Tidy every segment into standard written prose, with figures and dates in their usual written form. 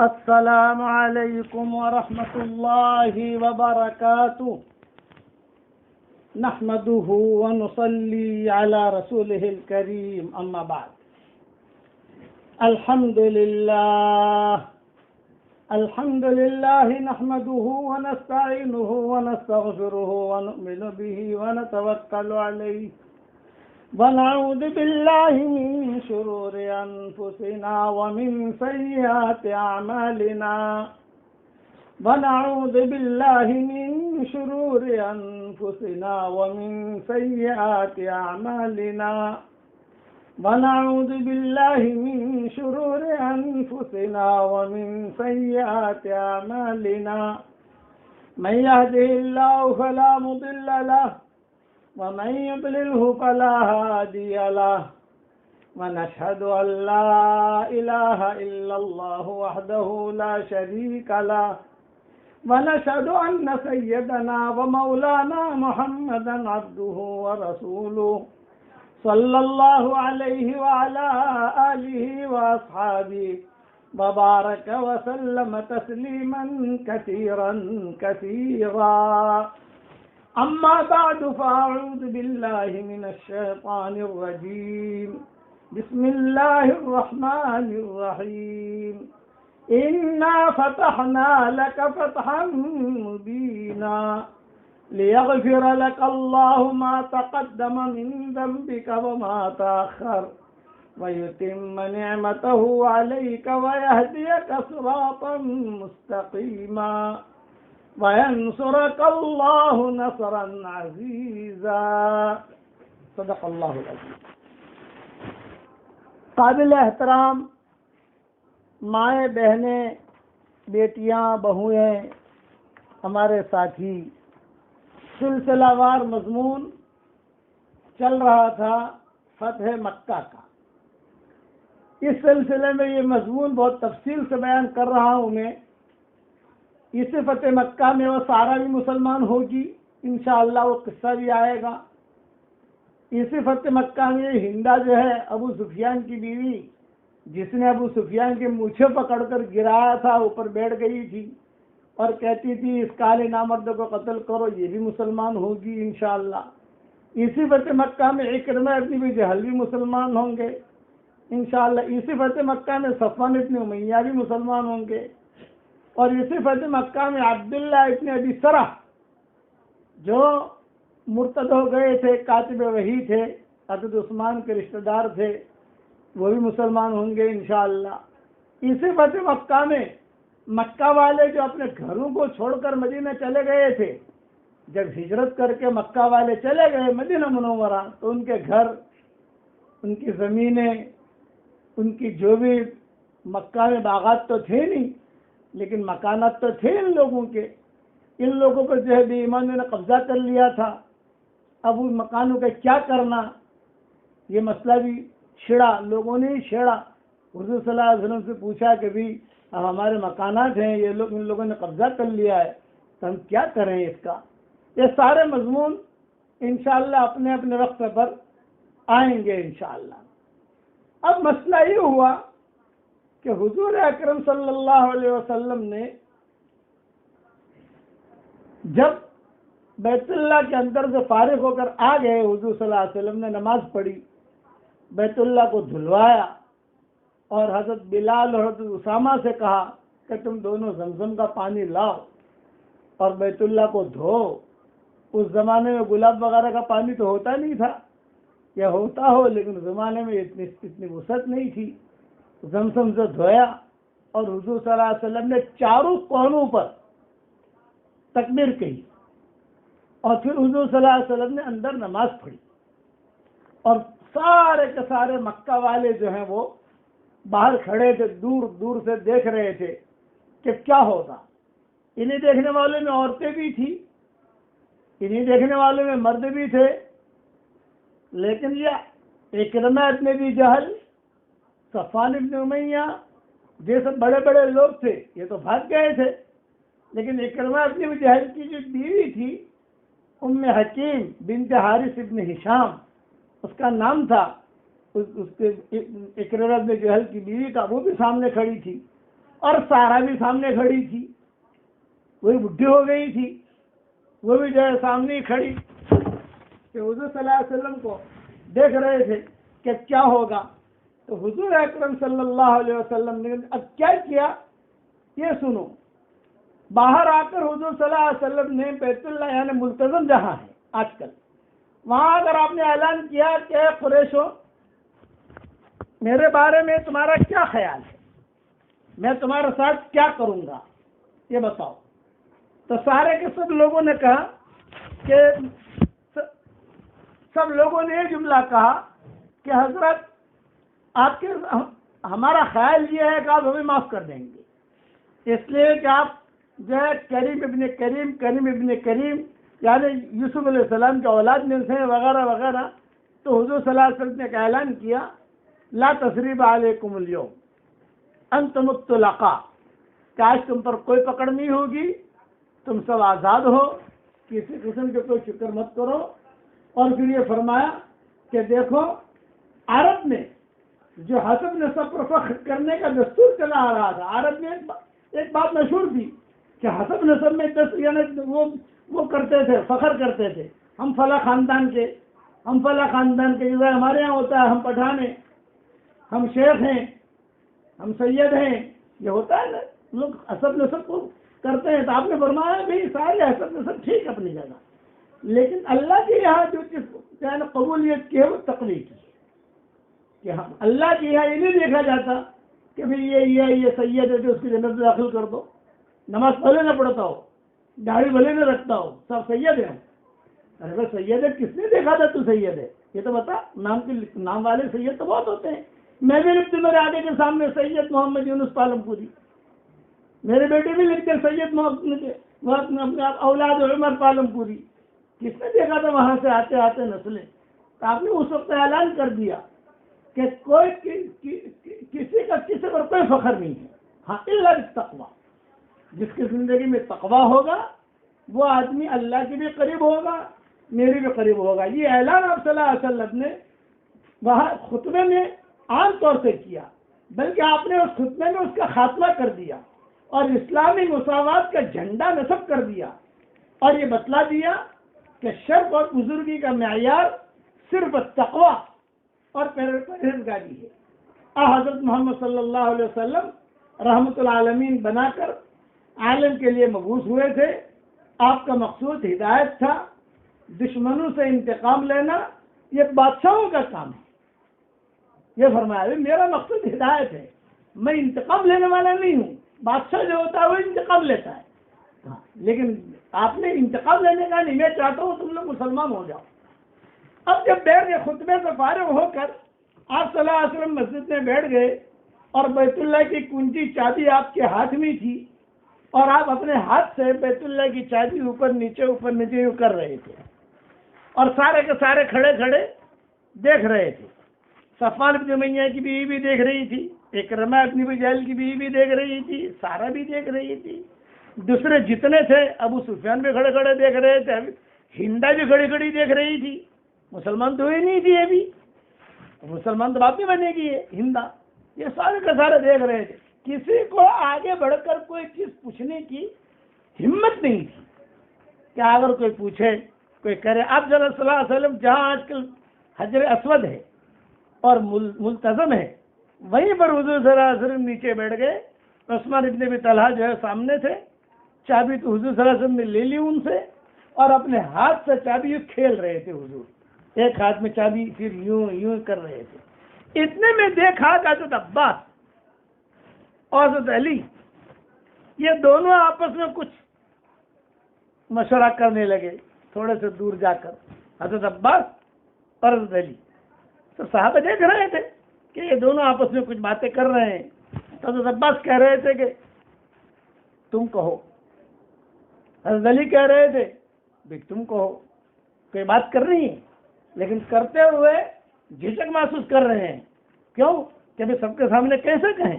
السلام علیکم ورحمۃ اللہ وبرکاتہ نحمده ونصلي على رسوله الكريم اما بعد الحمد لله نحمده ونستعينه ونستغفره ونؤمن به ونتوكل عليه ونعوذ بالله من شرور أنفسنا ومن سيئات أعمالنا ونعوذ بالله من شرور أنفسنا ومن سيئات أعمالنا ونعوذ بالله من شرور أنفسنا ومن سيئات أعمالنا من يهده الله فلا مضل له ومن يضلله فلا هادي له ونشهد أن لا إله إلا الله وحده لا شريك له ونشهد أن سيدنا ومولانا محمدا عبده ورسوله صلى الله عليه وعلى آله وأصحابه وبارك وسلم تسليما كثيرا كثيرا أما بعد فأعوذ بالله من الشيطان الرجيم بسم الله الرحمن الرحيم إنا فتحنا لك فتحا مبينا ليغفر لك الله ما تقدم من ذنبك وما تأخر ويتم نعمته عليك ويهديك صراطا مستقيما وَيَنْصُرَكَ اللَّهُ نَصْرًا عَزِيزًا صدق اللہ العظیم۔ قابل احترام مائیں، بہنیں، بیٹیاں، بہوئیں، ہمارے ساتھی، سلسلہ وار مضمون چل رہا تھا فتح مکہ کا۔ اس سلسلے میں یہ مضمون بہت تفصیل سے بیان کر رہا ہوں میں۔ اس فتح مکہ میں وہ سارا بھی مسلمان ہوگی انشاءاللہ، وہ قصہ بھی آئے گا۔ اس فتح مکہ میں ہندا جو ہے ابو سفیان کی بیوی، جس نے ابو سفیان کے مونچھے پکڑ کر گرایا تھا، اوپر بیٹھ گئی تھی اور کہتی تھی اس کالے نامرد کو قتل کرو، یہ بھی مسلمان ہوگی انشاءاللہ۔ اسی فتح مکہ میں اکرمہ ابن ابی جہل بھی مسلمان ہوں گے انشاءاللہ۔ اسی فتح مکہ میں صفوان ابن امیہ بھی مسلمان ہوں گے، اور اسی فتح مکہ میں عبداللہ ابن ابی سرح جو مرتد ہو گئے تھے، کاتب وحی تھے، حضرت عثمان کے رشتہ دار تھے، وہ بھی مسلمان ہوں گے انشاءاللہ۔ اسی فتح مکہ میں مکہ والے جو اپنے گھروں کو چھوڑ کر مدینہ چلے گئے تھے، جب ہجرت کر کے مکہ والے چلے گئے مدینہ منورہ، تو ان کے گھر، ان کی زمینیں، ان کی جو بھی مکہ میں باغات تو تھے نہیں لیکن مکانات تو تھے ان لوگوں کے، ان لوگوں پر جو ہے بے ایمانوں نے قبضہ کر لیا تھا۔ اب ان مکانوں کا کیا کرنا، یہ مسئلہ بھی چھڑا، لوگوں نے ہی چھیڑا۔ حضور صلی اللہ علیہ وسلم سے پوچھا کہ بھی اب ہمارے مکانات ہیں، یہ لوگ، ان لوگوں نے قبضہ کر لیا ہے، تو ہم کیا کریں اس کا۔ یہ سارے مضمون انشاءاللہ اپنے اپنے وقت پر آئیں گے انشاءاللہ۔ اب مسئلہ یہ ہوا کہ حضور اکرم صلی اللہ علیہ وسلم نے جب بیت اللہ کے اندر سے فارغ ہو کر آ گئے، حضور صلی اللہ علیہ وسلم نے نماز پڑھی، بیت اللہ کو دھلوایا، اور حضرت بلال اور حضرت اسامہ سے کہا کہ تم دونوں زمزم کا پانی لاؤ اور بیت اللہ کو دھو۔ اس زمانے میں گلاب وغیرہ کا پانی تو ہوتا نہیں تھا، یا ہوتا ہو لیکن زمانے میں اتنی وسعت نہیں تھی۔ زمزم سے دھویا اور حضور صلی اللہ علیہ وسلم نے چاروں کونوں پر تکبیر کہی، اور پھر حضور صلی اللہ علیہ وسلم نے اندر نماز پڑھی، اور سارے کے سارے مکہ والے جو ہیں وہ باہر کھڑے تھے، دور دور سے دیکھ رہے تھے کہ کیا ہوگا۔ انہیں دیکھنے والوں میں عورتیں بھی تھیں، انہیں دیکھنے والوں میں مرد بھی تھے، لیکن یہ اکرمہ ابن ابی جہل، صفوان ابن امیہ جیسے بڑے بڑے لوگ تھے، یہ تو بھاگ گئے تھے، لیکن اکرمہ ابن ابی جہل کی جو بیوی تھی ام حکیم بنت حارث ابن ہشام، اس کا نام تھا، اس کے اکرمہ ابن جہل کی بیوی کا، وہ بھی سامنے کھڑی تھی۔ اور سارا بھی سامنے کھڑی تھی، وہی بڈھی ہو گئی تھی، وہ بھی جو ہے سامنے کھڑی کہ حضور صلی اللہ علیہ وسلم کو دیکھ رہے تھے کہ کیا ہوگا. تو حضور اکرم صلی اللہ علیہ وسلم نے اب کیا کیا یہ سنو. باہر آ کر حضور صلی اللہ علیہ وسلم نے بیت اللہ یعنی ملتزم جہاں ہے آج کل، وہاں اگر آپ نے اعلان کیا کہ قریشو میرے بارے میں تمہارا کیا خیال ہے، میں تمہارے ساتھ کیا کروں گا یہ بتاؤ. تو سارے کے سب لوگوں نے کہا کہ سب لوگوں نے یہ جملہ کہا کہ حضرت آپ کے ہمارا خیال یہ ہے کہ آپ ہمیں معاف کر دیں گے، اس لیے کہ آپ جو ہے کریم ابن کریم یعنی یوسف علیہ السلام کے اولاد میں سے وغیرہ وغیرہ. تو حضور صلی اللہ علیہ وسلم نے اعلان کیا لا تثریب علیکم اليوم انتم الطلقاء، کہ آج تم پر کوئی پکڑ نہیں ہوگی، تم سب آزاد ہو، کسی قسم کے کوئی فکر مت کرو. اور پھر یہ فرمایا کہ دیکھو عرب میں جو حسب نسب پر فخر کرنے کا دستور چلا آ رہا تھا، عرب میں ایک بات مشہور تھی کہ حسب نسب میں یعنی وہ کرتے تھے، فخر کرتے تھے ہم فلاں خاندان کے جیسے ہمارے یہاں ہوتا ہے ہم پٹھان ہیں، ہم شیخ ہیں، ہم سید ہیں، یہ ہوتا ہے نا لوگ حسب نسب کو کرتے ہیں. تو آپ نے فرمایا بھائی سارے حسب نسب ٹھیک اپنی جگہ، لیکن اللہ کے یہاں جو چیز قبولیت کی ہے وہ تقوی کی ہے کہ ہم اللہ کے یہاں یہ نہیں دیکھا جاتا کہ بھائی یہ سید ہے جو اس کی جنت میں داخل کر دو، نماز بھلے نہ پڑھتا ہو، داڑھی بھلے نہ رکھتا ہو، سب سید ہے. ارے بھائی سید ہے کس نے دیکھا تھا تو سید ہے یہ تو بتا. نام والے سید تو بہت ہوتے ہیں. میں بھی لکھتی میرے آگے کے سامنے سید محمد یونس پالم پوری، میرے بیٹے بھی لکھتے سید محمد اولاد عمر پالم پوری. کس نے دیکھا تھا وہاں سے آتے آتے نسلیں. تو آپ نے اس وقت اعلان کر دیا کہ کوئی کسی پر کوئی فخر نہیں ہے، ہاں الا بالتقویٰ. جس کی زندگی میں تقویٰ ہوگا وہ آدمی اللہ کے بھی قریب ہوگا، میرے بھی قریب ہوگا. یہ اعلان آپ صلی اللہ علیہ وسلم نے وہاں خطبے میں عام طور سے کیا، بلکہ آپ نے اس خطبے میں اس کا خاتمہ کر دیا اور اسلامی مساوات کا جھنڈا نصب کر دیا اور یہ بتلا دیا کہ شرف اور بزرگی کا معیار صرف تقویٰ اور پرہیزگاری ہے. حضرت محمد صلی اللہ علیہ وسلم رحمت العالمین بنا کر عالم کے لیے مبعوث ہوئے تھے. آپ کا مقصود ہدایت تھا، دشمنوں سے انتقام لینا یہ بادشاہوں کا کام ہے. یہ فرمایا میرا مقصد ہدایت ہے، میں انتقام لینے والا نہیں ہوں. بادشاہ جو ہوتا ہے وہ انتقام لیتا ہے، لیکن آپ نے انتقام لینے کا نہیں. میں چاہتا ہوں تم لوگ مسلمان ہو جاؤ. اب جب بیٹھ گئے خطبے سے فارغ ہو کر آپ صلی اللہ علیہ وسلم مسجد میں بیٹھ گئے اور بیت اللہ کی کنجی چابی آپ کے ہاتھ میں تھی اور آپ اپنے ہاتھ سے بیت اللہ کی چابی اوپر نیچے کر رہے تھے اور سارے کے سارے کھڑے کھڑے دیکھ رہے تھے. صفوان بن امیہ کی بیوی بھی دیکھ رہی تھی، اکرمہ بن ابی جہل کی بیوی بھی دیکھ رہی تھی، سارا بھی دیکھ رہی تھی، دوسرے جتنے تھے ابو سفیان بھی کھڑے کھڑے دیکھ رہے تھے، ہندا بھی کھڑی کھڑی دیکھ رہی تھی. مسلمان تو ہی نہیں تھی ابھی، مسلمان تو بعد میں بنے گی ہندا. یہ سارے کے سارے دیکھ رہے تھے. کسی کو آگے بڑھ کر کوئی چیز پوچھنے کی ہمت نہیں تھی کہ اگر کوئی پوچھے کوئی کرے. آپ صلی اللہ علیہ وسلم جہاں آج کل حجر اسود ہے اور ملتزم ہے وہیں پر حضور صلی اللہ علیہ وسلم نیچے بیٹھ گئے. عثمان ابن ابی طلحہ جو ہے سامنے تھے. چابی تو حضور صلی اللہ علیہ وسلم نے لے لی ان سے اور اپنے ہاتھ سے چابی یوں کھیل رہے تھے. حضور ایک ہاتھ میں چابی پھر یوں کر رہے تھے. اتنے میں دیکھا کہ حضرت عباس اور حضرت علی یہ دونوں آپس میں کچھ مشورہ کرنے لگے تھوڑے سے دور جا کر. حضرت عباس اور حضرت علی تو صحابہ دیکھ رہے تھے کہ یہ دونوں آپس میں کچھ باتیں کر رہے ہیں. تو حضرت عباس کہہ رہے تھے کہ تم کہو. حضرت علی کہہ رہے تھے بھی تم کہو. کوئی بات کر رہی ہیں لیکن کرتے ہوئے جھجک محسوس کر رہے ہیں. کیوں کہ بھی سب کے سامنے کیسے کہیں.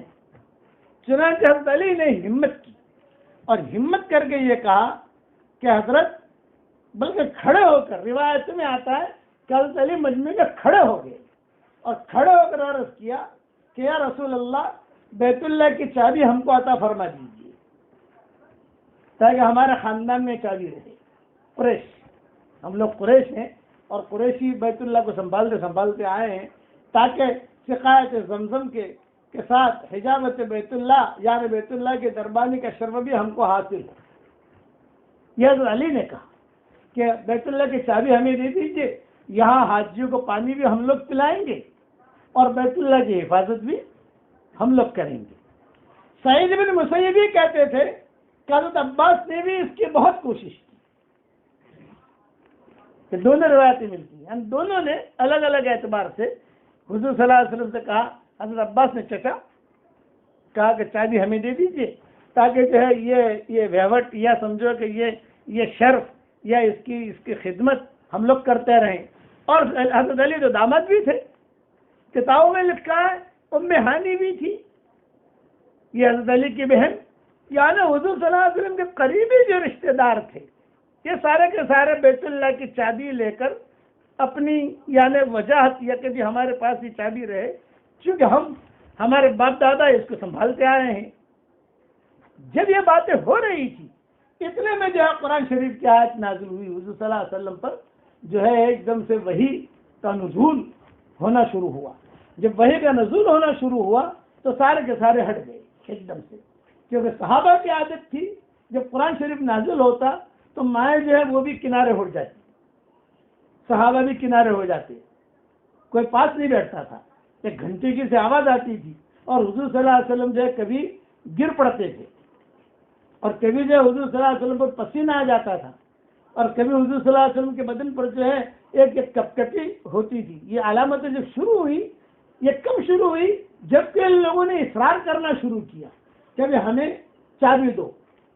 چنانچہ حضرت علی نے ہمت کی اور ہمت کر کے یہ کہا کہ حضرت بلکہ کھڑے ہو کر روایت میں آتا ہے کہ حضرت علی مجمع میں کھڑے ہو گئے اور کھڑے ہو کر عرض کیا کہ یا رسول اللہ بیت اللہ کی چابی ہم کو عطا فرما دیجیے تاکہ ہمارے خاندان میں چابی رہے. قریش، ہم لوگ قریش ہیں اور قریشی بیت اللہ کو سنبھالتے سنبھالتے آئے ہیں تاکہ سقایت زمزم کے ساتھ حجامت بیت اللہ یعنی بیت اللہ کے دربانی کا شرف بھی ہم کو حاصل ہو. یہ حضرت علی نے کہا کہ بیت اللہ کی چابی ہمیں دے دیجیے، یہاں حاجیوں کو پانی بھی ہم لوگ پلائیں گے اور بیت اللہ کی حفاظت بھی ہم لوگ کریں گے. سعید بن مسیب بھی کہتے تھے کہ حضرت عباس نے بھی اس کی بہت کوشش کی. کہ دونوں روایتیں ملتی ہیں، دونوں نے الگ الگ اعتبار سے حضور صلی اللہ علیہ وسلم سے کہا. حضرت عباس نے کہا کہ چابی ہمیں دے دیجیے تاکہ جو ہے یہ ویوٹ یا سمجھو کہ یہ شرف یا اس کی خدمت ہم لوگ کرتے رہیں. اور حضرت علی جو داماد بھی تھے، کتابوں میں لکھا ہے ام ہانی بھی تھی، یہ حضرت علی کی بہن، یعنی حضور صلی اللہ علیہ وسلم کے قریبی جو رشتہ دار تھے یہ سارے کے سارے بیت اللہ کی چابی لے کر اپنی یعنی وجاہت یا کہ ہمارے پاس یہ چابی رہے چونکہ ہمارے باپ دادا اس کو سنبھالتے آئے ہیں. جب یہ باتیں ہو رہی تھی اتنے میں جو ہے قرآن شریف کی آیت نازل ہوئی. حضور صلی اللہ علیہ وسلم پر جو ہے ایک دم سے وحی کا نزول ہونا شروع ہوا. جب وحی کا نزول ہونا شروع ہوا تو سارے کے سارے ہٹ گئے ایک دم سے، کیونکہ صحابہ کی عادت تھی جب قرآن شریف نازل ہوتا تو مائیں جو ہے وہ بھی کنارے ہٹ جاتی، صحابہ بھی کنارے ہو جاتے، کوئی پاس نہیں بیٹھتا تھا. ایک گھنٹے کی سے آواز آتی تھی اور حضور صلی اللہ علیہ وسلم جو ہے کبھی گر پڑتے تھے اور کبھی جو ہے حضور صلی اللہ علیہ وسلم پر پسینہ آ جاتا تھا اور کبھی حضور صلی اللہ علیہ وسلم کے بدن پر جو ہے ایک کپکپی ہوتی تھی. یہ علامتیں جب شروع ہوئی یہ کب شروع ہوئی؟ جبکہ ان لوگوں نے اصرار کرنا شروع کیا کہ ہمیں چابی دو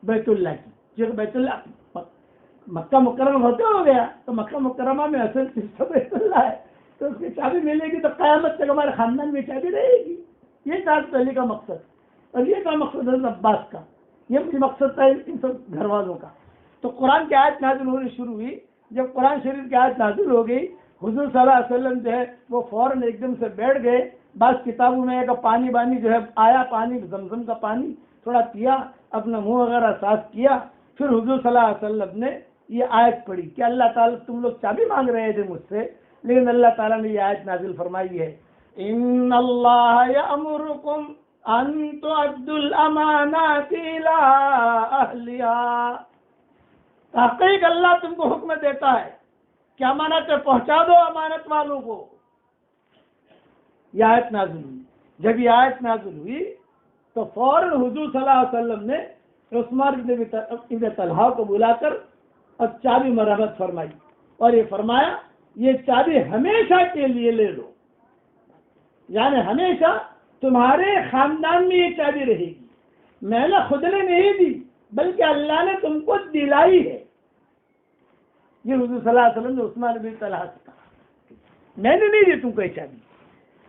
بیت اللہ کی. جو بیت اللہ مکہ مکرمہ ہوتے ہو گیا تو مکہ مکرمہ میں اصل چیز بیت اللہ ہے تو اس کی چابی ملے گی تو قیامت تک ہمارے خاندان میں چابی رہے گی. یہ تھا علی کا مقصد اور یہ تھا مقصد حضرت عباس کا، یہ مقصد تھا ان سب گھر والوں کا. تو قرآن کی آیت نازل ہونی شروع ہوئی. جب قرآن شریف کی آیت نازل ہو گئی حضور صلی اللہ علیہ وسلم جو ہے وہ فوراً ایک دم سے بیٹھ گئے. بعض کتابوں میں ایک پانی جو ہے آیا، پانی زمزم کا پانی تھوڑا پیا، اپنا منہ وغیرہ صاف کیا، پھر حضور صلی اللہ علیہ وسلم نے یہ آیت پڑھی کہ اللہ تعالیٰ تم لوگ چابی مانگ رہے تھے مجھ سے لیکن اللہ تعالیٰ نے یہ آیت نازل فرمائی ہے ان اللہ یأمرکم ان تؤدوا الامانات الی اہلہا. تحقیق اللہ تم کو حکم دیتا ہے کہ امانتیں پہنچا دو امانت والوں کو. یہ آیت نازل ہوئی. جب یہ آیت نازل ہوئی تو فوراً حضور صلی اللہ علیہ وسلم نے عثمان ابن طلحہ کو بلا کر اور چابی مرحمت فرمائی اور یہ فرمایا یہ چابی ہمیشہ کے لیے لے لو، یعنی ہمیشہ تمہارے خاندان میں یہ چابی رہے گی. میں نے خود نے نہیں دی بلکہ اللہ نے تم کو دلائی ہے. یہ حضور صلی اللہ علیہ وسلم نے عثمان بن طلحہ سے کہا میں نے نہیں دی تم کو یہ چابی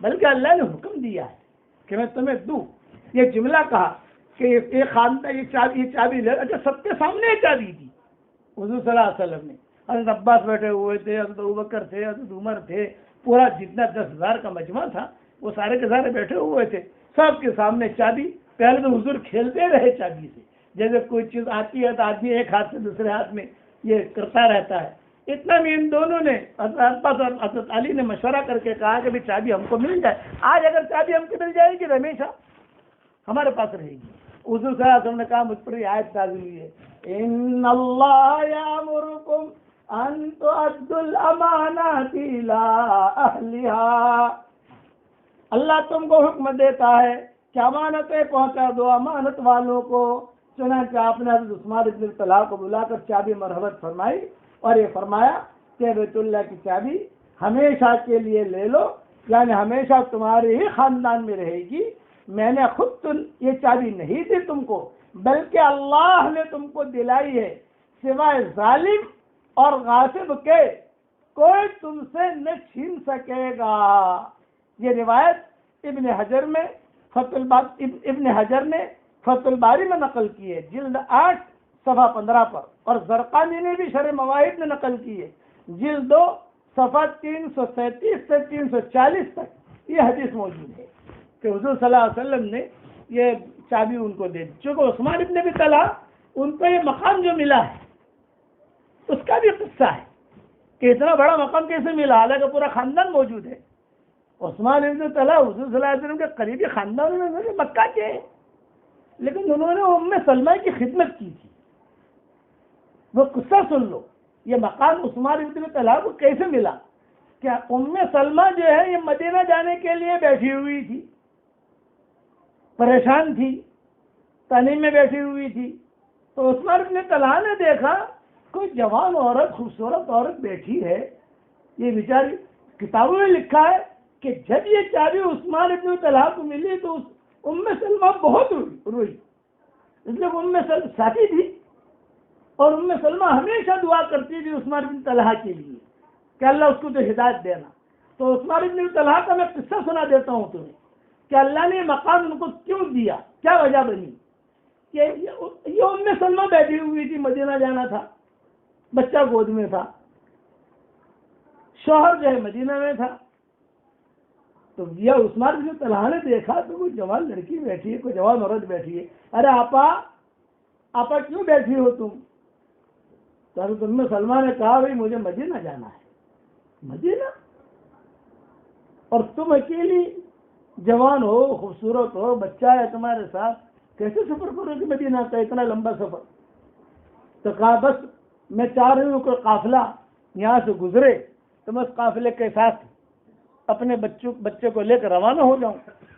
بلکہ اللہ نے حکم دیا ہے کہ میں تمہیں دوں. یہ جملہ کہا کہ یہ خاندان یہ چابی لے. اچھا سب کے سامنے یہ چابی دی حضور صلی اللہ علیہ وسلم نے. حضرت عباس بیٹھے ہوئے تھے، حضرت ابوبکر تھے، حضرت عمر تھے، پورا جتنا 10,000 کا مجمع تھا وہ سارے کے سارے بیٹھے ہوئے تھے. سب کے سامنے چابی. پہلے تو حضور کھیلتے رہے چابی سے، جیسے کوئی چیز آتی ہے تو آدمی ایک ہاتھ سے دوسرے ہاتھ میں یہ کرتا رہتا ہے. اتنا میں ان دونوں نے حضرت عباس اور حضرت علی نے مشورہ کر کے کہا کہ بھی چابی ہم کو مل جائے. آج اگر چابی ہم کو مل جائے گی تو ہمیشہ ہمارے پاس رہے گی. حضور صلی اللہ علیہ وسلم نے کہا مجھ پر یہ آیت نازل ہوئی ہے ان اللہ یامرکم ان تؤدوا الامانات الی اہلہا. اللہ تم کو حکم دیتا ہے کہ امانتیں پہنچا دو امانت والوں کو. چنانچہ آپ نے حضرت عثمان بن طلحہ کو بلا کر چابی مرحمت فرمائی اور یہ فرمایا کہ بیت اللہ کی چابی ہمیشہ کے لیے لے لو، یعنی ہمیشہ تمہارے ہی خاندان میں رہے گی. میں نے خود یہ چابی نہیں دی تم کو بلکہ اللہ نے تم کو دلائی ہے. سوائے ظالم اور غاصب کے کوئی تم سے نہ چھین سکے گا. یہ روایت ابن حجر نے فتح الباری میں نقل کی ہے جلد 8 صفحہ 15 پر، اور زرقانی نے بھی شرح مواہب میں نقل کی ہے جلد 2 صفحہ 337 سے 340 تک یہ حدیث موجود ہے کہ حضور صلی اللہ علیہ وسلم نے یہ چابی ان کو دے دی. چونکہ عثمان ابن ابی طلحہ ان کو یہ مقام جو ملا ہے اس کا بھی قصہ ہے کہ اتنا بڑا مقام کیسے ملا، حالانکہ پورا خاندان موجود ہے. عثمان ابن طلحہ حضور صلی اللہ علیہ وسلم کے قریبی خاندان میں مکہ کے ہیں، لیکن انہوں نے ام سلمہ کی خدمت کی تھی. وہ قصہ سن لو، یہ مقام عثمان ابن طلحہ کو کیسے ملا. کیا ام سلمہ جو ہے یہ مدینہ جانے کے لیے بیٹھی ہوئی تھی، پریشان تھی، تنعیم میں بیٹھی ہوئی تھی. تو عثمان ابن طلحہ نے دیکھا کوئی جوان عورت، خوبصورت عورت بیٹھی ہے. یہ بیچاری کتابوں میں لکھا ہے کہ جب یہ چابی عثمان ابن طلحہ کو ملی تو ام سلمہ بہت روئی. اس لیے ام سلمہ ساتھی تھی اور ام سلمہ ہمیشہ دعا کرتی تھی عثمان ابن طلحہ کے لیے کہ اللہ اس کو تو ہدایت دینا. تو عثمان ابن طلحہ کا میں قصہ سنا دیتا ہوں تمہیں کہ اللہ نے مقام ان کو کیوں دیا، کیا وجہ بنی. یہ ام سلمہ بیٹھی ہوئی تھی، مدینہ جانا تھا، بچہ گود میں تھا، شوہر جو ہے مدینہ میں تھا. تو یہ عثمان بن طلحہ نے دیکھا تو کوئی جوان لڑکی بیٹھی ہے، کوئی جوان عورت بیٹھی ہے. ارے آپا کیوں بیٹھی ہو تم؟ تو حضرت ام سلمہ نے کہا بھائی مجھے مدینہ جانا ہے. مدینہ؟ اور تم اکیلی جوان ہو، خوبصورت ہو، بچہ ہے تمہارے ساتھ، کیسے سفر کرو گے مدینہ کا اتنا لمبا سفر؟ تو کہا بس میں چاہ رہی ہوں کہ قافلہ یہاں سے گزرے تو میں اس قافلے کے ساتھ اپنے بچے کو لے کر روانہ ہو جاؤں.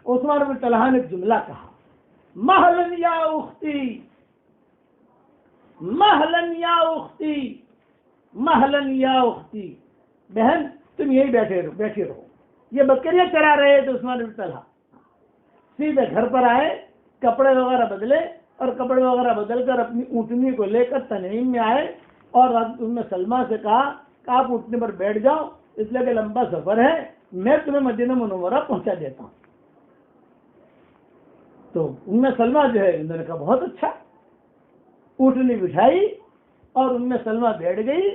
عثمان بن طلحہ نے جملہ کہا، مہلن یا اختی، مہلن یا اختی، مہلن یا اختی، بہن تم یہی بیٹھی رہو. یہ بکریاں چرا رہے تھے عثمان بن طلحہ. سیدھے گھر پر آئے، کپڑے وغیرہ بدلے اور کپڑے وغیرہ بدل کر اپنی اونٹنی کو لے کر تنعیم میں آئے اور ام سلمہ سے کہا کہ آپ اونٹنی پر بیٹھ جاؤ، اس لیے کہ لمبا سفر ہے، میں تمہیں مدینہ منورہ پہنچا دیتا ہوں. تو ام سلمہ جو ہے انہوں نے کہا بہت اچھا. اونٹنی بٹھائی اور ام سلمہ بیٹھ گئی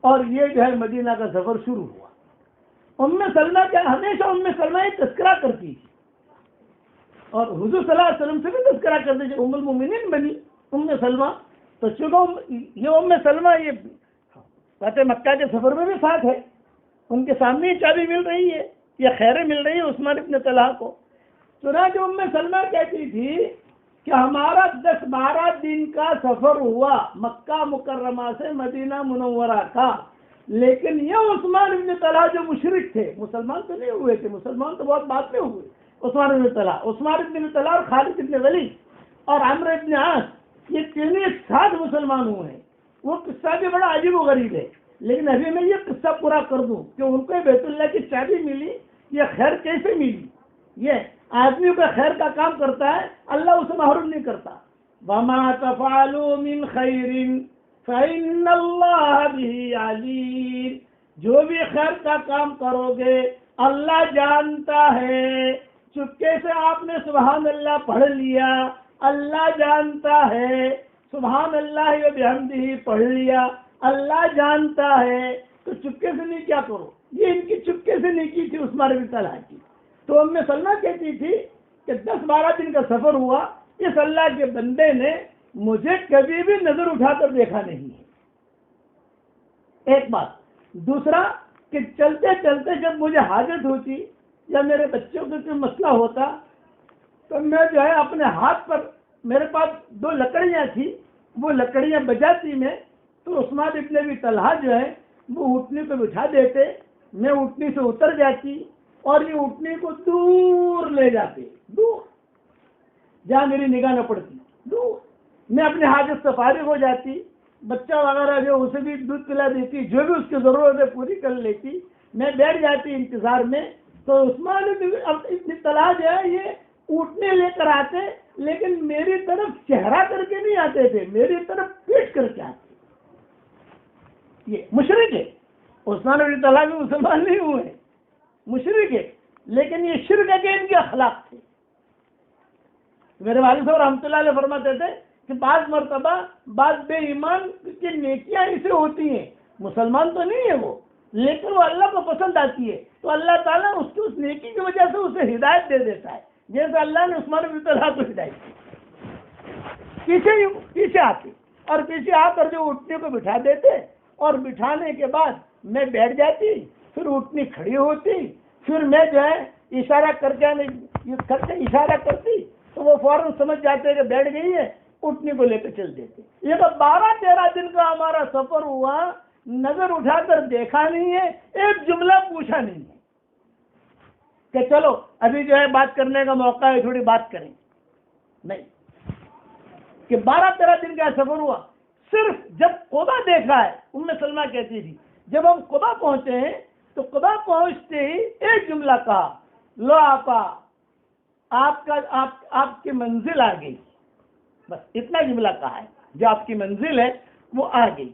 اور یہ جو ہے مدینہ کا سفر شروع ہوا. ام سلمہ کیا ہمیشہ ام سلمہ یہ تذکرہ کرتی تھی اور حضور صلی اللہ علیہ وسلم سے بھی تذکرہ کرتے تھے. ام المومنین بنی ام سلمہ. تو چونکہ یہ ام سلمہ یہ فتح مکہ کے سفر میں بھی ساتھ ہے، ان کے سامنے ہی چابی مل رہی ہے، یہ خیریں مل رہی ہے عثمان ابن طلحہ کو. چنانچہ ام سلمہ کہتی تھی کہ ہمارا 10-12 دن کا سفر ہوا مکہ مکرمہ سے مدینہ منورہ کا، لیکن یہ عثمان ابن طلحہ جو مشرک تھے، مسلمان تو نہیں ہوئے تھے، مسلمان تو بہت بعد میں ہوئے. عثمان ابن طلحہ اور خالد ابن ولید اور عمرو ابن عاص یہ تینوں ایک ساتھ مسلمان ہوئے ہیں. وہ قصہ بھی بڑا عجیب و غریب ہے، لیکن ابھی میں یہ قصہ پورا کر دوں کہ ان کو بیت اللہ کی چابی ملی، یہ خیر کیسے ملی. یہ آدمی کا خیر کا کام کرتا ہے، اللہ اسے محروم نہیں کرتا. وما تفعلوا من خیر فإن اللہ بہ علیم. جو بھی خیر کا کام کرو گے اللہ جانتا ہے. چپکے سے آپ نے سبحان اللہ پڑھ لیا، اللہ جانتا ہے. سبحان اللہ و بحمدہ پڑھ لیا، اللہ جانتا ہے. تو چپکے سے نہیں کیا کرو. یہ ان کی چپکے سے نہیں کی تھی عثمان بن طلحہ کی. تو ام سلمہ کہتی تھی کہ 10-12 دن کا سفر ہوا، اس اللہ کے بندے نے مجھے کبھی بھی نظر اٹھا کر دیکھا نہیں ہے. ایک بات. دوسرا کہ چلتے چلتے جب مجھے حاجت ہوتی یا میرے بچوں کا کوئی مسئلہ ہوتا تو میں جو ہے اپنے ہاتھ پر، میرے پاس 2 لکڑیاں تھیں، وہ لکڑیاں بجاتی میں تو عثمان ابن ابی طلحہ جو ہے وہ اونٹنی کو بٹھا دیتے، میں اونٹنی سے اتر جاتی اور یہ اونٹنی کو دور لے جاتے، دور جہاں میری نگاہ نہ پڑتی، دور. میں اپنے حاجت سے فارغ ہو جاتی، بچہ وغیرہ جو اسے بھی دودھ پلا دیتی، جو بھی اس کی ضرورت ہے پوری کر لیتی. میں بیٹھ جاتی انتظار میں. تو عثمان ابن طلحہ جو ہے یہ اونٹنے لے کر آتے، لیکن میری طرف چہرہ کر کے نہیں آتے تھے، میری طرف پیٹ کر کے آتے. یہ مشرک ہے. عثمان ابن طلحہ بھی مسلمان نہیں ہوئے، مشرک ہے، لیکن یہ شرک ہے کہ ان کے اخلاق تھے. میرے والد صاحب رحمۃ اللہ علیہ فرماتے تھے کہ بعض مرتبہ بعض بے ایمان کی نیکیاں اسے ہوتی ہیں، مسلمان تو نہیں ہے وہ، لیکن وہ اللہ کو پسند آتی ہے، تو اللہ تعالیٰ اس کی اس نیکی کی وجہ سے اسے ہدایت دے دیتا ہے جیسے اللہ نے عثمان بن طلحہ کو ہدایت کی، پیچھے آتے اور پیچھے آ کر جو اٹھنے کو بٹھا دیتے اور بٹھانے کے بعد میں بیٹھ جاتی، پھر اٹھنی کھڑی ہوتی، پھر میں جو ہے اشارہ کر کے اشارہ کرتی تو وہ فوراً سمجھ جاتے کہ بیٹھ گئی ہے، اٹھنے کو لے کے چل دیتے۔ یہ تو 12-13 دن کا ہمارا سفر ہوا، نظر اٹھا کر دیکھا نہیں ہے، ایک جملہ پوچھا نہیں ہے کہ چلو ابھی جو ہے بات کرنے کا موقع ہے، تھوڑی بات کریں، نہیں، کہ 12-13 دن کا سفر ہوا۔ صرف جب قبا دیکھا ہے، ام سلمہ کہتی تھی جب ہم قبا پہنچے ہیں تو قبا پہنچتے ہی ایک جملہ کہا، لو آپا آپ کی منزل آ گئی، بس اتنا جملہ کہا ہے، جو آپ کی منزل ہے وہ آ گئی۔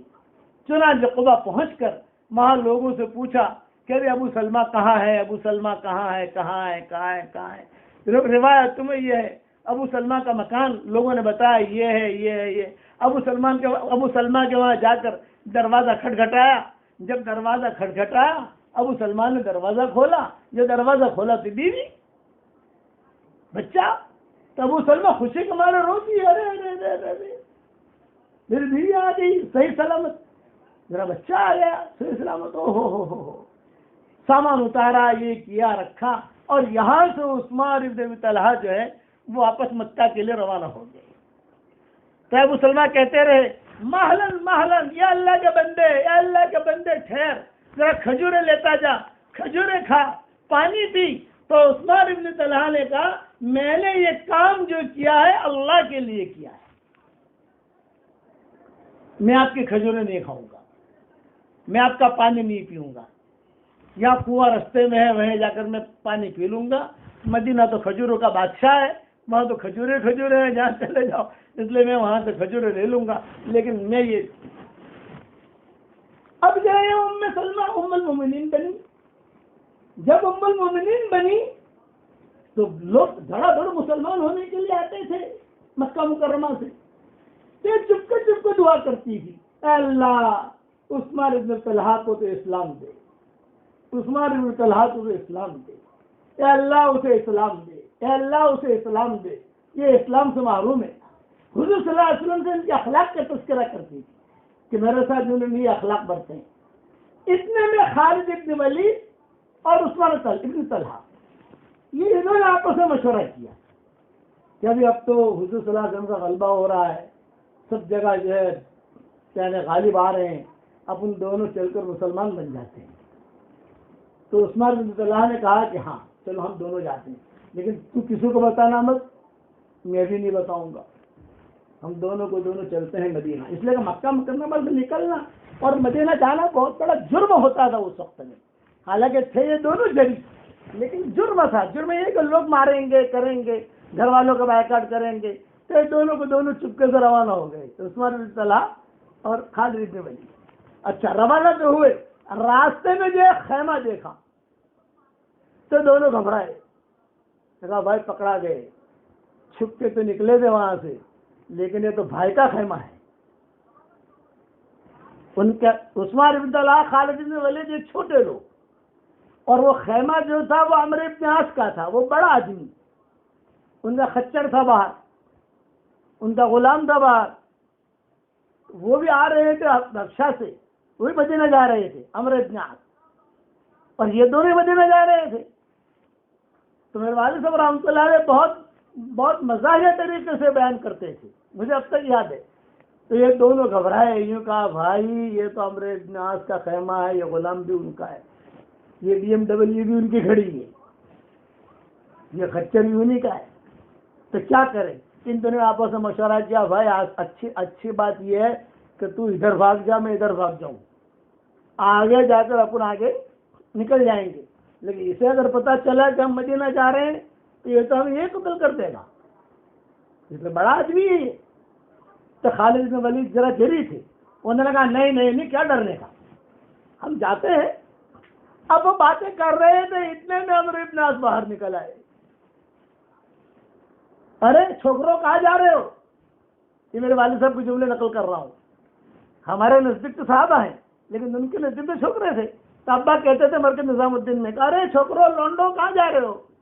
چنانچہ قبا پہنچ کر وہاں لوگوں سے پوچھا کہ ابو سلمہ کہاں ہے، ابو سلمہ کہاں ہے، کہاں ہے، کہاں ہے، کہاں ہے؟ روایت تمہیں یہ ہے، ابو سلمہ کا مکان لوگوں نے بتایا یہ ہے، یہ ہے، یہ۔ ابو سلمہ کے وہاں جا کر دروازہ کھٹکھٹایا، جب دروازہ کھٹکھٹایا ابو سلمہ نے دروازہ کھولا، جو دروازہ کھولا تو بیوی، بچہ، تو ابو سلمہ خوشی کے مارے روتی، ارے ارے ارے ارے میری بیوی آ گئی صحیح سلامت، میرا بچہ آ گیا صحیح سلامت، او ہو سامان اتارا، یہ کیا رکھا، اور یہاں سے عثمان بن ابی طلحہ جو ہے وہ آپس مکہ کے لیے روانہ ہو گئے۔ تو ابو سلمہ کہتے رہے، مہلن مہلن، یا اللہ کے بندے، یا اللہ کے بندے، ٹھہر، ذرا کھجورے لیتا جا، کھجورے کھا، پانی پی۔ تو عثمان بن طلحہ نے کہا، میں نے یہ کام جو کیا ہے اللہ کے لیے کیا ہے، میں آپ کی کھجورے نہیں کھاؤں گا، میں آپ کا پانی نہیں پیوں گا، یا کنواں رستے میں ہے وہیں جا کر میں پانی پی لوں گا، مدینہ تو کھجوروں کا بادشاہ ہے، وہاں تو کھجورے ہیں، جہاں چلے جاؤ، اس لیے میں وہاں سے کھجورے لے لوں گا، لیکن میں یہ اب جو ہے ام سلمہ ام المومنین بنی۔ جب ام المومنین بنی تو لوگ دھڑا دھڑ مسلمان ہونے کے لیے آتے تھے مکہ مکرمہ سے، تو چپ کے دعا کرتی تھی، اے اللہ عثمان بن طلحہ کو تو اسلام دے، عثمان بن طلحہ کو تو اسلام دے، اے اللہ اسے اسلام دے، اے اللہ اسے اسلام دے، یہ اسلام سے محروم ہے۔ حضور صلی اللہ علیہ وسلم سے ان کے اخلاق کا تذکرہ کرتی تھی کہ میرے ساتھ انہوں نے یہ اخلاق برتے ہیں۔ اتنے میں خالد بن ولید اور عثمان بن طلحہ یہ انہوں نے آپس میں مشورہ کیا کہ ابھی اب تو حضور صلی اللہ علیہ وسلم کا غلبہ ہو رہا ہے، سب جگہ جو ہے یعنی غالب آ رہے ہیں، اب ان دونوں چل کر مسلمان بن جاتے ہیں۔ تو عثمان بن طلحہ نے کہا کہ ہاں چلو ہم دونوں جاتے ہیں، لیکن تو کسی کو بتانا مت، میں بھی نہیں بتاؤں گا، ہم دونوں چلتے ہیں مدینہ، اس لیے کہ مکہ مکرمہ سے نکلنا اور مدینہ جانا بہت بڑا جرم ہوتا تھا اس وقت میں، حالانکہ تھے یہ دونوں جری، لیکن جرم تھا۔ جرم یہ کہ لوگ ماریں گے، کریں گے، گھر والوں کا بائیکاٹ کریں گے، تو یہ دونوں چپکے سے روانہ ہو گئے، عثمان بن طلحہ اور خالد بن ولید۔ اچھا روانہ جو ہوئے، راستے میں جو ہے خیمہ دیکھا تو دونوں گھبرائے، کہا بھائی پکڑا گئے، چھپ کے تو نکلے تھے وہاں سے، لیکن یہ تو بھائی کا خیمہ ہے۔ ان کے عثمان بن طلحہ، خالد بن ولید یہ چھوٹے لوگ، اور وہ خیمہ جو تھا وہ عمرو بن عاص کا تھا، وہ بڑا آدمی، ان کا خچر تھا باہر، ان کا غلام تھا باہر، وہ بھی آ رہے تھے حبشہ سے، وہ بھی مدینہ جا رہے تھے، عمرو بن عاص، اور یہ دونوں مدینہ جا رہے تھے۔ تو میرے والد صاحب رحمۃ اللہ علیہ بہت مزاحیہ طریقے سے بیان کرتے تھے، مجھے اب تک یاد ہے۔ تو یہ دونوں گھبرائے، یوں کہا بھائی یہ تو عمرو بن عاص کا خیمہ ہے، یہ غلام بھی ان کا ہے، یہ BMW بھی ان کی کھڑی ہے، یہ خچر بھی انہی کا ہے، تو کیا کریں؟ ان دونوں نے آپس میں مشورہ کیا، بھائی اچھی بات یہ ہے کہ تو ادھر بھاگ جا، میں ادھر بھاگ جاؤں، آگے جا کر اپن آگے نکل جائیں گے، لیکن اسے اگر پتا چلا کہ ہم مدینہ جا رہے ہیں تو یہ تو ہمیں یہ قتل کر دے گا، اس میں بڑا آدمی ہے۔ تو خالد بن ولید ذرا جری تھے، انہوں نے کہا نہیں کیا ڈرنے کا، ہم جاتے ہیں۔ اب وہ باتیں کر رہے تھے، اتنے میں عمرو بن عاص باہر نکل آئے، ارے چھوکروں کہاں جا رہے ہو؟ یہ میرے والد صاحب کے جملے نقل کر رہا ہوں، ہمارے نزدیک تو صحابہ ہیں لیکن ان کے نزدیک تو چھوکرے تھے، تو ابا کہتے تھے مرکز نظام الدین میں، ارے چھوکروں لونڈو کہاں جا رہے ہو؟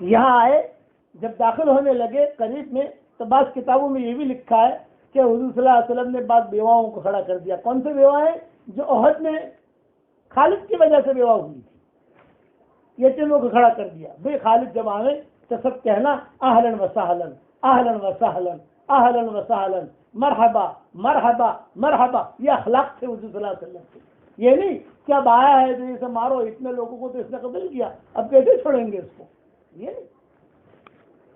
یہاں آئے، جب داخل ہونے لگے قریب میں، تو بعض کتابوں میں یہ بھی لکھا ہے کہ حضور صلی اللہ علیہ وسلم نے بعض بیواؤں کو کھڑا کر دیا۔ کون سے بیواہیں؟ جو احد میں خالد کی وجہ سے بیوہ ہوئی تھی، یہ تینوں کو کھڑا کر دیا۔ بھائی خالد جب آئے تو سب کہنا اہلاً و سہلاً، اہلاً و سہلاً، اہلاً و سہلاً، مرحبا مرحبا مرحبا۔ یہ اخلاق تھے حضور صلی اللہ علیہ وسلم کے۔ یہ نہیں کہ اب آیا ہے تو اسے مارو، اتنے لوگوں کو تو اس نے قتل کیا، اب کیسے چھوڑیں گے اس کو، یہ نہیں۔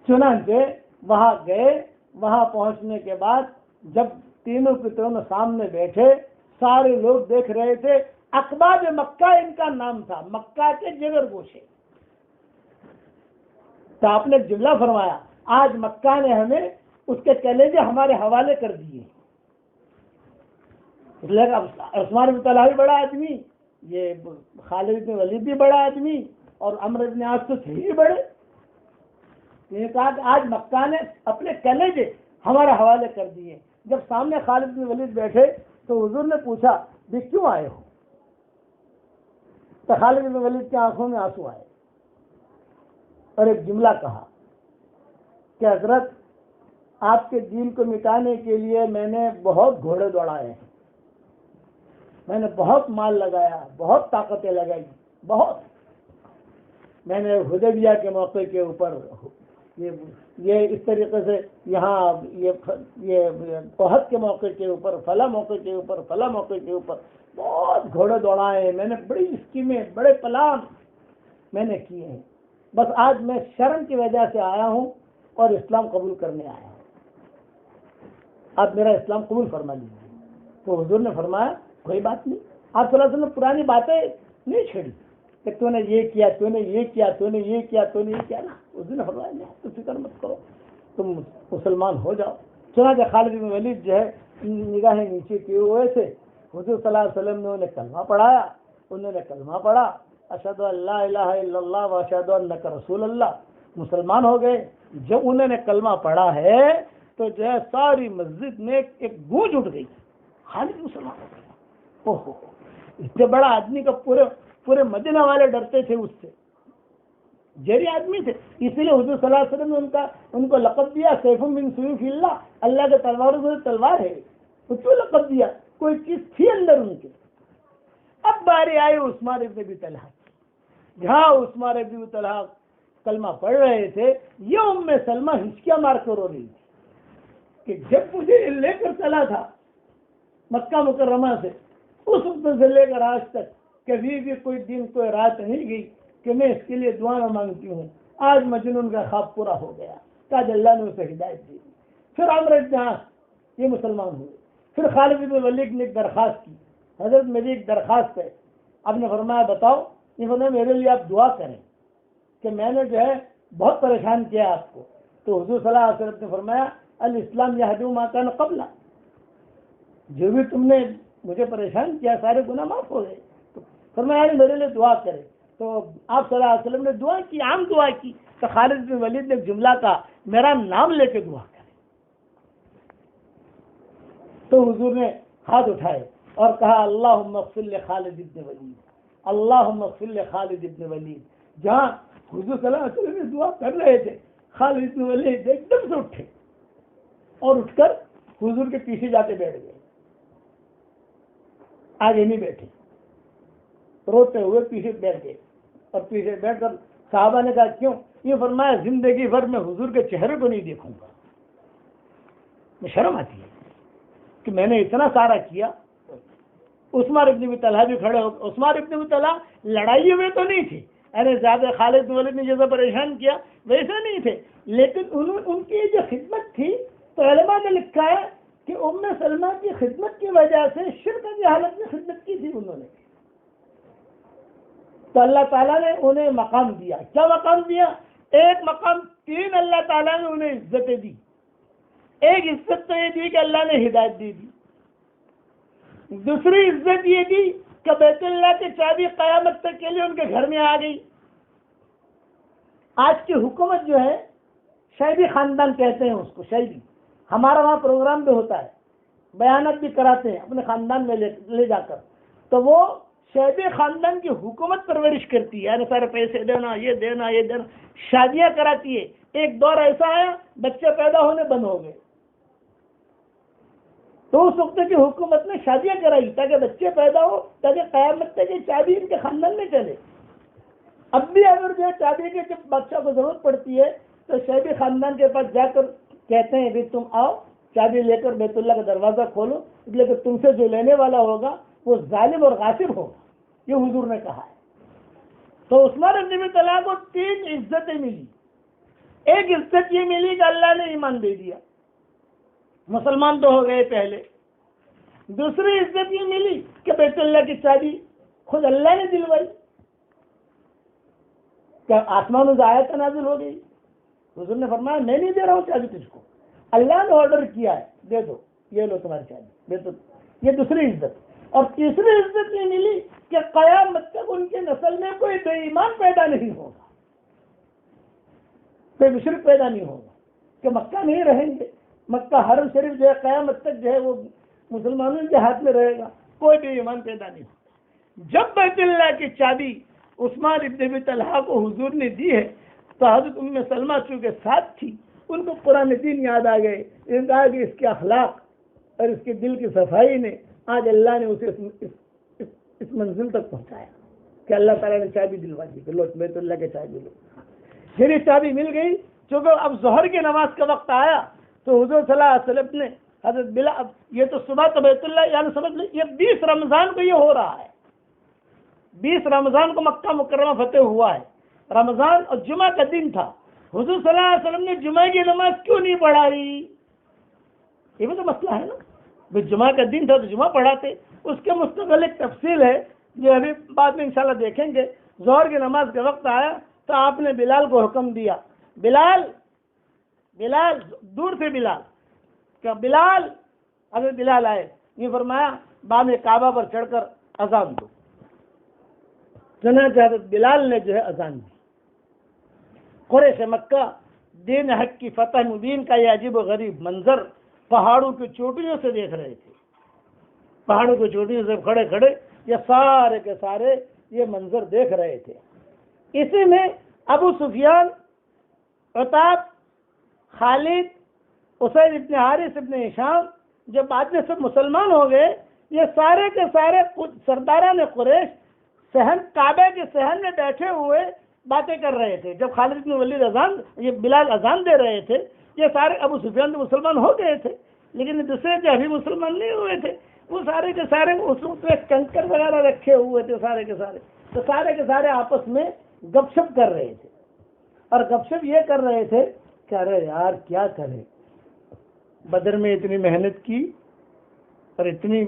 چنانچہ وہاں گئے، وہاں پہنچنے کے بعد جب تینوں کے تینوں سامنے بیٹھے، سارے لوگ دیکھ رہے تھے۔ اقباب مکہ ان کا نام تھا، مکہ کے جگر گوشے۔ تو آپ نے جملہ فرمایا، آج مکہ نے ہمیں اس کے کلیجے ہمارے حوالے کر دیے۔ اس لیے عثمان بن طلحہ بھی بڑا آدمی، یہ خالد بن ولید بھی بڑا آدمی، اور عمرو بن عاص تو تھے ہی بڑے۔ یہ کہا کہ آج مکہ نے اپنے کلیجے ہمارے حوالے کر دیے۔ جب سامنے خالد بن ولید بیٹھے تو حضور نے پوچھا بھی کیوں آئے ہو؟ تو خالد بن ولید کی آنکھوں میں آنسو آئے اور ایک جملہ کہا کہ حضرت، آپ کے دین کو مٹانے کے لیے میں نے بہت گھوڑے دوڑائے ہیں، میں نے بہت مال لگایا، بہت طاقتیں لگائی، بہت۔ میں نے حدیبیہ کے موقع کے اوپر یہ اس طریقے سے، یہاں یہ احد کے موقع کے اوپر، فلاں موقع کے اوپر، فلاں موقع کے اوپر بہت گھوڑے دوڑائے ہیں، میں نے بڑی اسکیمیں، بڑے پلان میں نے کیے ہیں۔ بس آج میں شرم کی وجہ سے آیا ہوں اور اسلام قبول کرنے آیا ہوں، آپ میرا اسلام قبول فرما لیجیے۔ تو حضور نے فرمایا کوئی بات نہیں۔ آپ صلی اللہ علیہ وسلم نے پرانی باتیں نہیں چھیڑی کہ تو نے یہ کیا، تو نے یہ کیا، تو نے یہ کیا، تو نے یہ کیا، نا۔ اس نے فرمایا نہیں، تو فکر مت کرو، تم مسلمان ہو جاؤ۔ چنانچہ خالد بن ولید جو ہے نگاہیں نیچے کیے ہوئے تھے، حضور صلی اللہ علیہ وسلم نے انہیں کلمہ پڑھایا، انہوں نے کلمہ پڑھا، اشہد ان لا الہ الا اللہ و اشہد انک رسول اللہ، مسلمان ہو گئے۔ جب انہوں نے کلمہ پڑھا ہے تو جو ہے ساری مسجد میں ایک گونج اٹھ گئی، خالد مسلمان ہو گیا۔ اوہو، اتنے بڑا آدمی کا پورے مدینہ والے ڈرتے تھے اس سے، جیری آدمی تھے۔ اس لیے حضور صلی اللہ علیہ وسلم نے ان کو لقب دیا سیف من سیوف اللہ، اللہ کے تلواروں سے تلوار ہے۔ تو کیوں لقب دیا؟ کوئی چیز تھی اندر ان کے۔ اب باری آئی عثمان ابن ابی طلحہ کی، جہاں عثمان ابن ابی طلحہ کلمہ پڑھ رہے تھے، یہ ام سلمہ ہچکیاں مار کر رو رہی تھی کہ جب مجھے لے کر چلا تھا مکہ مکرمہ سے، اس وقت سے لے کر آج تک کبھی بھی کوئی دن کوئی رات نہیں گئی کہ میں اس کے لیے دعا نہ مانگتی ہوں۔ آج مجنون کا خواب پورا ہو گیا، تاج اللہ نے اسے ہدایت دی۔ پھر عمرو بن عاص یہ مسلمان ہوئے۔ پھر خالد بن ولید نے ایک درخواست کی، حضرت میری ایک درخواست ہے۔ آپ نے فرمایا بتاؤ؟ یہ فرمایا میرے لیے آپ دعا کریں کہ میں نے جو ہے بہت پریشان کیا آپ کو۔ تو حضور صلی اللہ علیہ وسلم نے فرمایا الاسلام یہدی ما کان قبلہ، جو بھی تم نے مجھے پریشان کیا سارے گناہ معاف ہو گئے۔ تو فرمایا میرے لیے دعا کرے۔ تو آپ صلی اللہ علیہ وسلم نے دعا کی، عام دعا کی۔ تو خالد بن ولید نے جملہ کہا میرا نام لے کے دعا کرے۔ تو حضور نے ہاتھ اٹھائے اور کہا اللہم اغفر لخالد بن ولید، اللہم اغفر لخالد بن ولید۔ جہاں حضور صلی اللہ علیہ وسلم نے دعا کر رہے تھے، خالد بن ولید ایک دم سے اٹھے اور اٹھ کر حضور کے پیچھے جاتے بیٹھ گئے، آگے نہیں بیٹھے، روتے ہوئے پیچھے بیٹھ گئے۔ اور پیچھے بیٹھ کر صحابہ نے کہا کیوں؟ یہ فرمایا زندگی بھر میں حضور کے چہرے کو نہیں دیکھوں گا، میں شرم آتی ہے کہ میں نے اتنا سارا کیا۔ عثمان ابن ابی طلحہ بھی کھڑے ہو، عثمان ابن ابی طلحہ لڑائی میں تو نہیں تھے، ارے زیادہ خالد بن ولید نے جیسا پریشان کیا ویسا نہیں تھے، لیکن ان کی جو خدمت تھی تو علماء نے لکھا ہے کہ ام سلمہ کی خدمت کی وجہ سے شرک کی حالت میں خدمت کی تھی انہوں نے، تو اللہ تعالیٰ نے انہیں مقام دیا۔ کیا مقام دیا؟ ایک مقام، تین اللہ تعالیٰ نے انہیں عزتیں دی۔ ایک عزت تو یہ دی کہ اللہ نے ہدایت دی دی، دوسری عزت یہ دی کہ بیت اللہ کی چابی قیامت تک کے لیے ان کے گھر میں آ گئی۔ آج کی حکومت جو ہے شہری خاندان کہتے ہیں اس کو، شہری، ہمارا وہاں پروگرام بھی ہوتا ہے، بیانات بھی کراتے ہیں اپنے خاندان میں لے جا کر، تو وہ شعیبی خاندان کی حکومت پرورش کرتی ہے، یعنی سارے پیسے دینا، یہ دینا، یہ دینا، شادیاں کراتی ہے. ایک دور ایسا آیا بچے پیدا ہونے بند ہو گئے، تو اس وقت کی حکومت نے شادیاں کرائی تاکہ بچے پیدا ہو، تاکہ قیامت تک یہ چابی ان کے خاندان میں چلے. اب بھی اگر جو چابی کی جب بادشاہ کو ضرورت پڑتی ہے تو شعیبی خاندان کے پاس جا کر کہتے ہیں بھی تم آؤ چابی لے کر بیت اللہ کا دروازہ کھولو، اس لیے کہ تم سے جو لینے والا ہوگا وہ ظالم اور غاصب ہوگا، یہ حضور نے کہا ہے. تو عثمان بن ابی طلحہ کو 3 عزتیں ملی. ایک عزت یہ ملی کہ اللہ نے ایمان دے دیا، مسلمان تو ہو گئے پہلے. دوسری عزت یہ ملی کہ بیت اللہ کی چابی خود اللہ نے دلوائی. کیا آسمان سے آیت نازل ہو گئی؟ حضور نے فرمایا میں نہیں دے رہا ہوں چابی تجھ کو، اللہ نے آرڈر کیا ہے، دے دو، یہ لو تمہاری چابی، دے دو. یہ دوسری عزت. اور تیسری عزت یہ ملی کہ قیامت تک ان کے نسل میں کوئی بے ایمان پیدا نہیں ہوگا، کوئی مشرک پیدا نہیں ہوگا، کہ مکہ نہیں رہیں گے. مکہ حرم شریف جو ہے قیامت تک جو ہے وہ مسلمانوں کے ہاتھ میں رہے گا، کوئی بے ایمان پیدا نہیں ہوگا. جب بیت اللہ کی چابی عثمان ابن ابی طلحہ کو حضور نے دی ہے تو حضرت ام سلمہ چونکہ ساتھ تھی، ان کو قرآن دین یاد آ گئے. ان کہا کہ اس کے اخلاق اور اس کے دل کی صفائی نے آج اللہ نے اسے اس منزل تک پہنچایا کہ اللہ تعالیٰ نے چابی دلوا دی کہ لو بیت اللہ کے چابی لو. پھر یہ چابی مل گئی. چونکہ اب ظہر کی نماز کا وقت آیا تو حضور صلی اللہ علیہ وسلم نے حضرت بلال، یہ تو صبح تو بیت اللہ یعنی سمجھ لیں یہ 20 رمضان کو یہ ہو رہا ہے، 20 رمضان کو مکہ مکرمہ فتح ہوا ہے. رمضان اور جمعہ کا دن تھا. حضور صلی اللہ علیہ وسلم نے جمعہ کی نماز کیوں نہیں پڑھائی؟ یہ بھی تو مسئلہ ہے نا. جمعہ کا دن تھا تو جمعہ پڑھاتے. اس کے مستقل ایک تفصیل ہے جو ابھی بعد میں انشاءاللہ دیکھیں گے. ظہر کی نماز کا وقت آیا تو آپ نے بلال کو حکم دیا، بلال دور سے بلال کہ بلال. حضرت بلال آئے، یہ فرمایا بام کعبہ پر چڑھ کر اذان دو. چنانچہ حضرت بلال نے جو ہے اذان دی. قریش مکہ دین حق کی فتح مبین کا یہ عجیب و غریب منظر پہاڑوں کی چوٹیوں سے دیکھ رہے تھے. پہاڑوں کی چوٹیوں سے کھڑے کھڑے یہ سارے کے سارے یہ منظر دیکھ رہے تھے. اسی میں ابو سفیان، عتاب، خالد، اسید ابن حارث ابن ہشام جو بعد میں سب مسلمان ہو گئے، یہ سارے کے سارے سرداران قریش صحن کعبے کے صحن میں بیٹھے ہوئے باتیں کر رہے تھے. جب خالد بن ولید یہ بلال اذان دے رہے تھے، یہ سارے ابو سفیان تو مسلمان ہو گئے تھے، لیکن دوسرے جو ابھی مسلمان نہیں ہوئے تھے وہ سارے کے سارے اس وقت میں کنکر وغیرہ رکھے ہوئے تھے سارے کے سارے. تو سارے کے سارے آپس میں گپ شپ کر رہے تھے. اور گپ شپ یہ کر رہے تھے کہ ارے یار کیا کریں، بدر میں اتنی محنت کی اور اتنی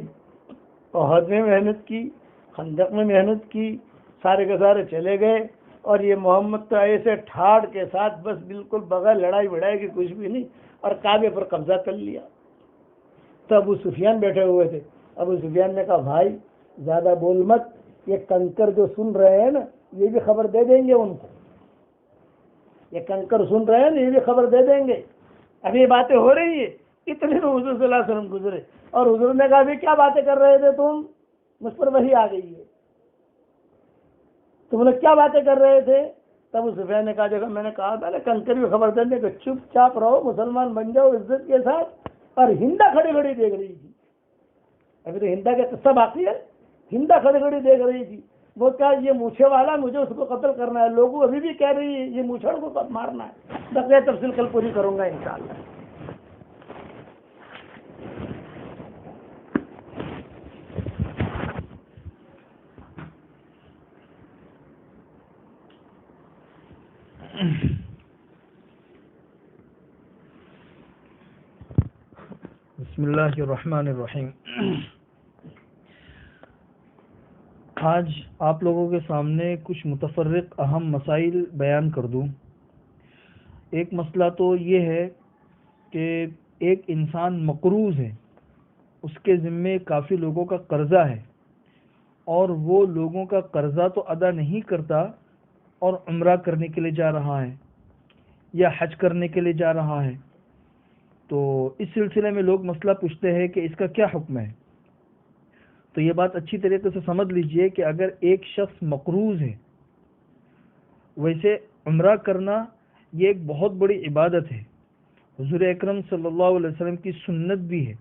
احد میں محنت کی، خندق میں محنت کی، سارے کے سارے چلے گئے، اور یہ محمد تو ایسے ٹھاڑ کے ساتھ بس بالکل بغیر لڑائی بڑھائی کی کچھ بھی نہیں، اور کعبے پر قبضہ کر لیا. تو ابو سفیان بیٹھے ہوئے تھے. ابو سفیان نے کہا بھائی زیادہ بول مت، یہ کنکر جو سن رہے ہیں نا یہ بھی خبر دے دیں گے ان کو، یہ کنکر سن رہے ہیں نا یہ بھی خبر دے دیں گے. ابھی یہ باتیں ہو رہی ہیں. اتنے میں حضور صلی اللہ علیہ وسلم گزرے اور حضور نے کہا ابھی کیا باتیں کر رہے تھے تم؟ مجھ پر وحی آ گئی ہے، تم لوگ کیا باتیں کر رہے تھے؟ تب ابو سفیان نے کہا جگہ میں نے کہا تھا نا کنکر بھی خبر دینے کہ چپ چاپ رہو، مسلمان بن جاؤ عزت کے ساتھ. اور ہندا کھڑی کھڑی دیکھ رہی تھی. ابھی تو ہندا کا قصہ باقی ہے. ہندا کھڑی کھڑی دیکھ رہی تھی. وہ کہا یہ مونچھے والا مجھے اس کو قتل کرنا ہے. لوگوں ابھی بھی کہہ رہی ہے یہ مونچھڑ کو مارنا ہے. بقیہ تفصیل کل پوری کروں گا انشاءاللہ. بسم اللہ الرحمن الرحیم. آج آپ لوگوں کے سامنے کچھ متفرق اہم مسائل بیان کر دوں. ایک مسئلہ تو یہ ہے کہ ایک انسان مقروض ہے، اس کے ذمے کافی لوگوں کا قرضہ ہے اور وہ لوگوں کا قرضہ تو ادا نہیں کرتا اور عمرہ کرنے کے لیے جا رہا ہے یا حج کرنے کے لیے جا رہا ہے. تو اس سلسلے میں لوگ مسئلہ پوچھتے ہیں کہ اس کا کیا حکم ہے. تو یہ بات اچھی طریقے سے سمجھ لیجئے کہ اگر ایک شخص مقروض ہے، ویسے عمرہ کرنا یہ ایک بہت بڑی عبادت ہے، حضور اکرم صلی اللہ علیہ وسلم کی سنت بھی ہے،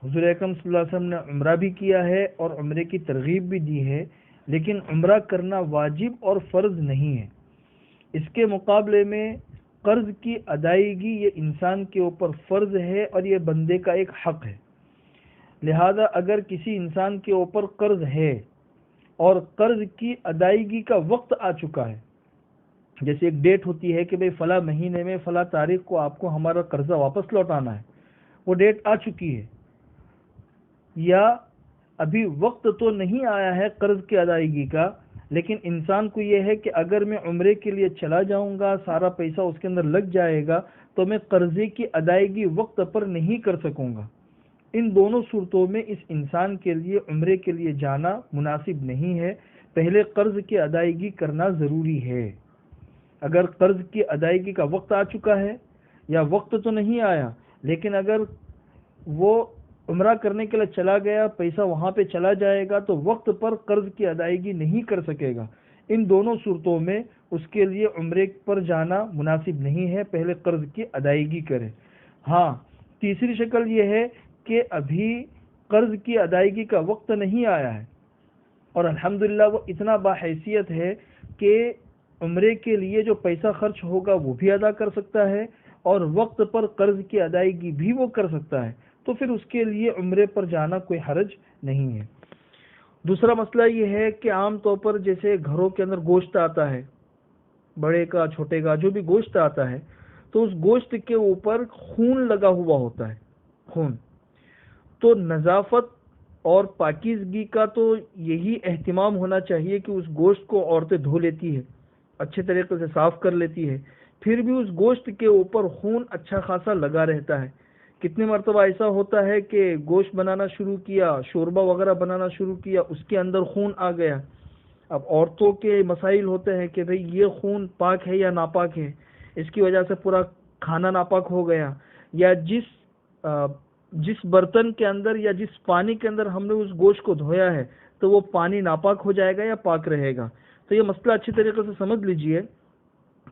حضور اکرم صلی اللہ علیہ وسلم نے عمرہ بھی کیا ہے اور عمرے کی ترغیب بھی دی ہے، لیکن عمرہ کرنا واجب اور فرض نہیں ہے۔ اس کے مقابلے میں قرض کی ادائیگی یہ انسان کے اوپر فرض ہے اور یہ بندے کا ایک حق ہے۔ لہذا اگر کسی انسان کے اوپر قرض ہے اور قرض کی ادائیگی کا وقت آ چکا ہے، جیسے ایک ڈیٹ ہوتی ہے کہ بھئی فلاں مہینے میں فلاں تاریخ کو آپ کو ہمارا قرضہ واپس لوٹانا ہے، وہ ڈیٹ آ چکی ہے، یا ابھی وقت تو نہیں آیا ہے قرض کی ادائیگی کا، لیکن انسان کو یہ ہے کہ اگر میں عمرے کے لیے چلا جاؤں گا، سارا پیسہ اس کے اندر لگ جائے گا تو میں قرضے کی ادائیگی وقت پر نہیں کر سکوں گا۔ ان دونوں صورتوں میں اس انسان کے لیے عمرے کے لیے جانا مناسب نہیں ہے، پہلے قرض کی ادائیگی کرنا ضروری ہے۔ اگر قرض کی ادائیگی کا وقت آ چکا ہے یا وقت تو نہیں آیا، لیکن اگر وہ عمرہ کرنے کے لیے چلا گیا، پیسہ وہاں پہ چلا جائے گا تو وقت پر قرض کی ادائیگی نہیں کر سکے گا۔ ان دونوں صورتوں میں اس کے لیے عمرے پر جانا مناسب نہیں ہے، پہلے قرض کی ادائیگی کرے۔ ہاں، تیسری شکل یہ ہے کہ ابھی قرض کی ادائیگی کا وقت نہیں آیا ہے اور الحمدللہ وہ اتنا باحیثیت ہے کہ عمرے کے لیے جو پیسہ خرچ ہوگا وہ بھی ادا کر سکتا ہے اور وقت پر قرض کی ادائیگی بھی وہ کر سکتا ہے، تو پھر اس کے لیے عمرے پر جانا کوئی حرج نہیں ہے۔ دوسرا مسئلہ یہ ہے کہ عام طور پر جیسے گھروں کے اندر گوشت آتا ہے، بڑے کا چھوٹے کا جو بھی گوشت آتا ہے، تو اس گوشت کے اوپر خون لگا ہوا ہوتا ہے، خون۔ تو نظافت اور پاکیزگی کا تو یہی اہتمام ہونا چاہیے کہ اس گوشت کو عورتیں دھو لیتی ہے، اچھے طریقے سے صاف کر لیتی ہے، پھر بھی اس گوشت کے اوپر خون اچھا خاصا لگا رہتا ہے۔ کتنی مرتبہ ایسا ہوتا ہے کہ گوشت بنانا شروع کیا، شوربہ وغیرہ بنانا شروع کیا، اس کے اندر خون آ گیا۔ اب عورتوں کے مسائل ہوتے ہیں کہ بھئی یہ خون پاک ہے یا ناپاک ہے، اس کی وجہ سے پورا کھانا ناپاک ہو گیا، یا جس برتن کے اندر یا جس پانی کے اندر ہم نے اس گوشت کو دھویا ہے تو وہ پانی ناپاک ہو جائے گا یا پاک رہے گا۔ تو یہ مسئلہ اچھی طریقے سے سمجھ لیجئے